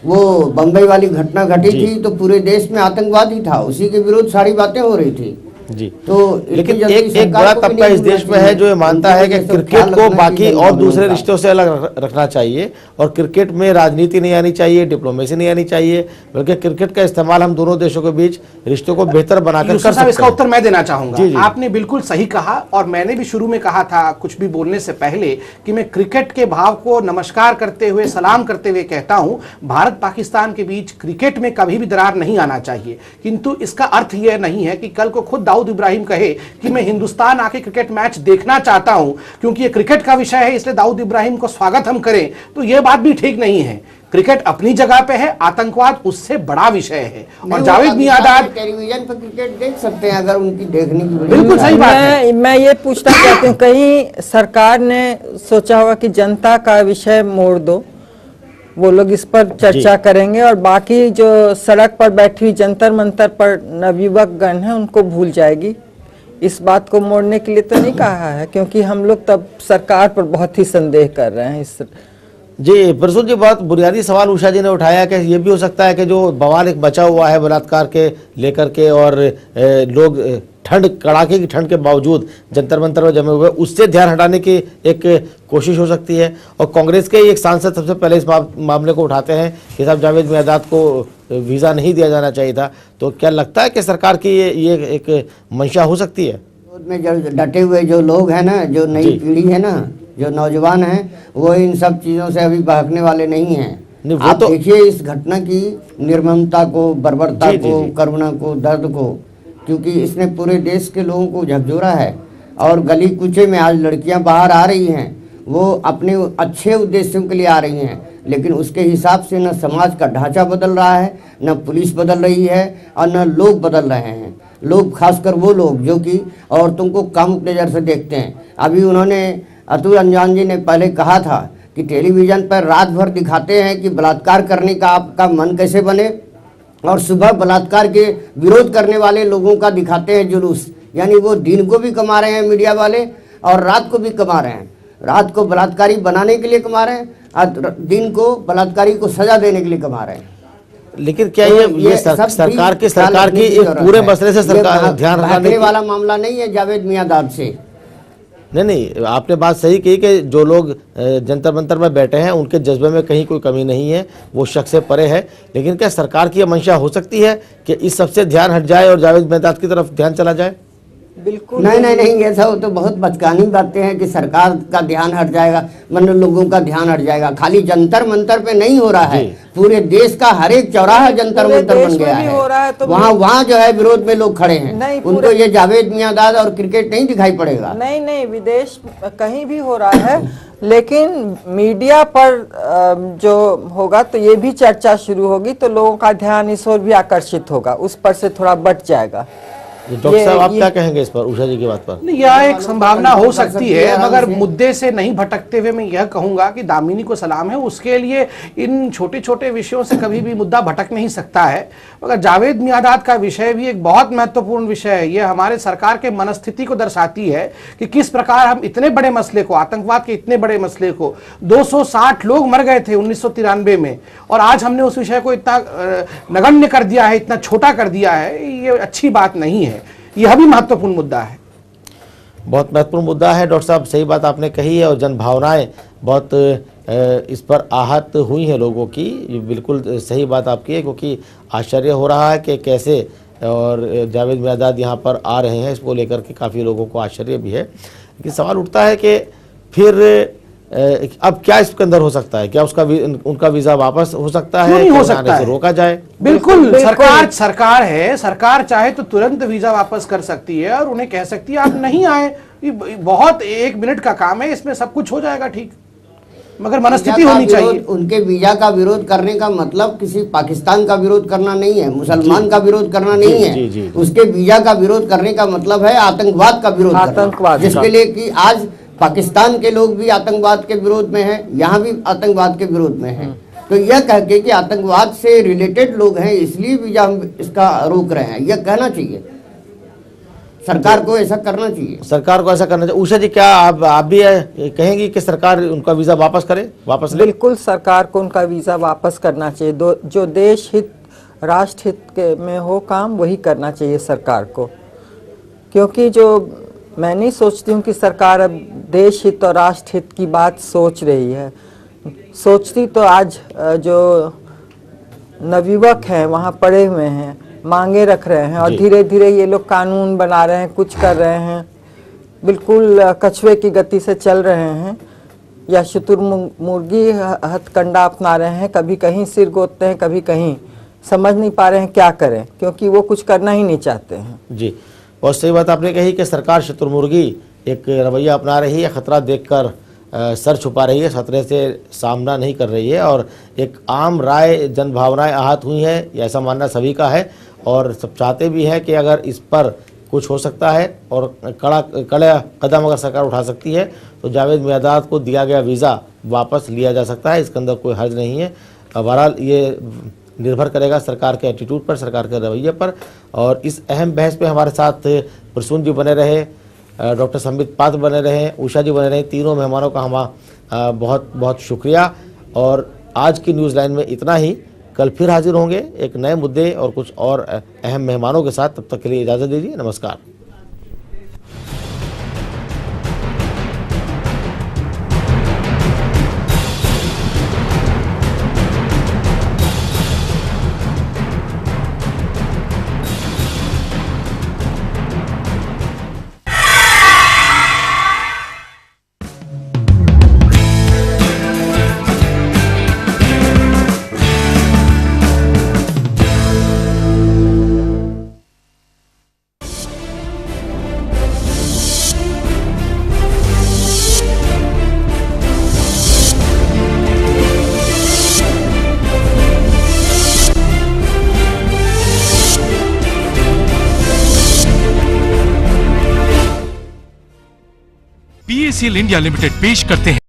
वो बम्बई वाली घटना घटी थी तो पूरे देश में आतंकवाद ही था, उसी के विरुद्ध सारी बातें हो रही थी जी। तो लेकिन एक बड़ा तबका इस देश में है जो ये मानता है कि क्रिकेट को बाकी और दूसरे रिश्तों से अलग रखना चाहिए और क्रिकेट में राजनीति नहीं आनी चाहिए, डिप्लोमेसी नहीं आनी चाहिए, बल्कि क्रिकेट का इस्तेमाल हम दोनों देशों के बीच रिश्तों को बेहतर बनाकर कर सकते हैं। इसका उत्तर मैं देना चाहूंगा। आपने बिल्कुल सही कहा और मैंने भी शुरू में कहा था कुछ भी बोलने से पहले कि मैं क्रिकेट के भाव को नमस्कार करते हुए, सलाम करते हुए कहता हूं, भारत पाकिस्तान के बीच क्रिकेट में कभी भी दरार नहीं आना चाहिए। किंतु इसका अर्थ यह नहीं है कि कल को खुद दाऊद इब्राहिम कहे कि मैं हिंदुस्तान आके क्रिकेट मैच देखना चाहता हूं क्योंकि ये क्रिकेट का विषय है इसलिए दाऊद इब्राहिम को स्वागत हम करें, तो यह बात भी ठीक नहीं है। क्रिकेट अपनी जगह पे है, आतंकवाद उससे बड़ा विषय है। और जावेद मियांदाद टेलीविजन पर क्रिकेट देख सकते हैं अगर उनकी देखने की। बिल्कुल सही बात है। मैं ये पूछना चाहती हूँ, कहीं सरकार ने सोचा होगा कि जनता का विषय मोड़ दो, वो लोग इस पर चर्चा करेंगे और बाकी जो सड़क पर बैठी जंतर मंतर पर नवयुवक गण है उनको भूल जाएगी? इस बात को मोड़ने के लिए तो नहीं कहा है, क्योंकि हम लोग तब सरकार पर बहुत ही संदेह कर रहे हैं इस। जी प्रसून जी, बहुत बुनियादी सवाल उषा जी ने उठाया कि ये भी हो सकता है कि जो बवाल एक बचा हुआ है बलात्कार के लेकर के और लोग ठंड, कड़ाके की ठंड के बावजूद जंतर मंतर में जमे हुए, उससे ध्यान हटाने की एक कोशिश हो सकती है। और कांग्रेस के एक सांसद सबसे पहले इस मामले को उठाते हैं कि साहब जावेद मियांदाद को वीज़ा नहीं दिया जाना चाहिए था। तो क्या लगता है कि सरकार की ये एक मंशा हो सकती है? में जो डटे हुए जो लोग हैं ना, जो नई पीढ़ी है ना, जो नौजवान हैं, वो इन सब चीज़ों से अभी भागने वाले नहीं हैं। आप तो देखिए इस घटना की निर्ममता को, बर्बरता को, करुणा को, दर्द को, क्योंकि इसने पूरे देश के लोगों को झकझोरा है। और गली कूचे में आज लड़कियां बाहर आ रही हैं, वो अपने अच्छे उद्देश्यों के लिए आ रही हैं, लेकिन उसके हिसाब से न समाज का ढांचा बदल रहा है, न पुलिस बदल रही है और न लोग बदल रहे हैं। लोग, खासकर वो लोग जो कि औरतों को कामुक नज़र से देखते हैं। अभी उन्होंने, अतुल अंजान जी ने पहले कहा था कि टेलीविज़न पर रात भर दिखाते हैं कि बलात्कार करने का आपका मन कैसे बने, और सुबह बलात्कार के विरोध करने वाले लोगों का दिखाते हैं जुलूस। यानी वो दिन को भी कमा रहे हैं मीडिया वाले और रात को भी कमा रहे हैं। रात को बलात्कारी बनाने के लिए कमा रहे हैं और दिन को बलात्कारी को सजा देने के लिए कमा रहे हैं। लेकिन क्या ये सरकार की एक पूरे मसले से सरकार ध्यान रखने वाला मामला नहीं है जावेद मियांदाद से। नहीं, आपने बात सही कही कि जो लोग जंतर मंतर में बैठे हैं उनके जज्बे में कहीं कोई कमी नहीं है, वो शक से परे है। लेकिन क्या सरकार की यह मंशा हो सकती है कि इस सबसे ध्यान हट जाए और जावेद मियांदाद की तरफ ध्यान चला जाए? बिल्कुल नहीं, ऐसा हो तो बहुत बचकानी बातें हैं कि सरकार का ध्यान हट जाएगा, मतलब लोगों का ध्यान हट जाएगा। खाली जंतर मंतर पे नहीं हो रहा है, पूरे देश का हर एक चौराहा जंतर मंतर बन गया है। तो वहाँ जो है विरोध में लोग खड़े हैं, उनको ये जावेद मियांदाद और क्रिकेट नहीं दिखाई पड़ेगा। नहीं, विदेश कहीं भी हो रहा है, लेकिन मीडिया पर जो होगा तो ये भी चर्चा शुरू होगी तो लोगों का ध्यान इस ओर भी आकर्षित होगा, उस पर से थोड़ा बच जाएगा। डॉक्टर साहब आप क्या कहेंगे इस पर, उषा जी की बात पर? यह एक संभावना हो सकती है, मगर मुद्दे से नहीं भटकते हुए मैं यह कहूंगा कि दामिनी को सलाम है, उसके लिए इन छोटे छोटे विषयों से कभी भी मुद्दा भटक नहीं सकता है। मगर जावेद मियांदाद का विषय भी एक बहुत महत्वपूर्ण विषय है। यह हमारे सरकार के मनस्थिति को दर्शाती है कि किस प्रकार हम इतने बड़े मसले को, आतंकवाद के इतने बड़े मसले को, 260 लोग मर गए थे 1993 में, और आज हमने उस विषय को इतना नगण्य कर दिया है, इतना छोटा कर दिया है। ये अच्छी बात नहीं है, यह भी महत्वपूर्ण मुद्दा है, बहुत महत्वपूर्ण मुद्दा है। डॉक्टर साहब सही बात आपने कही है और जन भावनाएं बहुत इस पर आहत हुई हैं लोगों की। ये बिल्कुल सही बात आपकी है, क्योंकि आश्चर्य हो रहा है कि कैसे और जावेद मियांदाद यहाँ पर आ रहे हैं, इसको लेकर के काफ़ी लोगों को आश्चर्य भी है। लेकिन सवाल उठता है कि फिर अब क्या इसके अंदर हो सकता है? क्या उनका वीजा वापस हो सकता है? नहीं हो सकता है, रोका जाए? बिल्कुल। सरकार है, सरकार चाहे तो तुरंत वीजा वापस कर सकती है और उन्हें कह सकती है आप नहीं आए, बहुत 1 मिनट का काम है, इसमें सब कुछ हो जाएगा ठीक, मगर मनस्थिति होनी चाहिए। उनके वीजा का विरोध करने का मतलब किसी पाकिस्तान का विरोध करना नहीं है, मुसलमान का विरोध करना नहीं है। उसके वीजा का विरोध करने का मतलब है आतंकवाद का विरोध, आतंकवाद, जिसके लिए कि आज पाकिस्तान के लोग भी आतंकवाद के विरोध में हैं, यहाँ भी आतंकवाद के विरोध में हैं। तो यह कह के कि आतंकवाद से रिलेटेड लोग हैं इसलिए वीजा हम इसका रोक रहे हैं, यह कहना चाहिए सरकार को, ऐसा करना चाहिए, सरकार को ऐसा करना चाहिए। उषा जी, क्या आप भी कहेंगी कि सरकार उनका वीजा वापस करे, वापस ले? बिल्कुल, सरकार को उनका वीजा वापस करना चाहिए। जो देश हित, राष्ट्र हित के में हो काम, वही करना चाहिए सरकार को। क्योंकि जो मैं नहीं सोचती हूँ कि सरकार अब देश हित और राष्ट्र हित की बात सोच रही है। सोचती तो आज जो नवयुवक हैं वहाँ पड़े हुए हैं, मांगे रख रहे हैं और धीरे धीरे ये लोग कानून बना रहे हैं, कुछ कर रहे हैं, बिल्कुल कछुए की गति से चल रहे हैं या शुतुरमुर्गी हथकंडा अपना रहे हैं। कभी कहीं सिर गोदते हैं, कभी कहीं, समझ नहीं पा रहे हैं क्या करें, क्योंकि वो कुछ करना ही नहीं चाहते हैं। जी, बहुत सही बात आपने कही कि सरकार शुतुरमुर्गी एक रवैया अपना रही है, खतरा देखकर सर छुपा रही है, खतरे से सामना नहीं कर रही है और एक आम राय, जन भावनाएं आहत हुई हैं, ऐसा मानना सभी का है और सब चाहते भी हैं कि अगर इस पर कुछ हो सकता है और कड़ा कदम अगर सरकार उठा सकती है तो जावेद मियादाद को दिया गया वीज़ा वापस लिया जा सकता है, इसके अंदर कोई हर्ज नहीं है। बहरहाल ये निर्भर करेगा सरकार के एटीट्यूड पर, सरकार के रवैये पर। और इस अहम बहस पे हमारे साथ प्रसून जी बने रहे, डॉक्टर संबित पात्र बने रहे, उषा जी बने रहे, तीनों मेहमानों का हम बहुत बहुत शुक्रिया। और आज की न्यूज़ लाइन में इतना ही, कल फिर हाजिर होंगे एक नए मुद्दे और कुछ और अहम मेहमानों के साथ। तब तक के लिए इजाज़त दीजिए, नमस्कार। PACL इंडिया लिमिटेड पेश करते हैं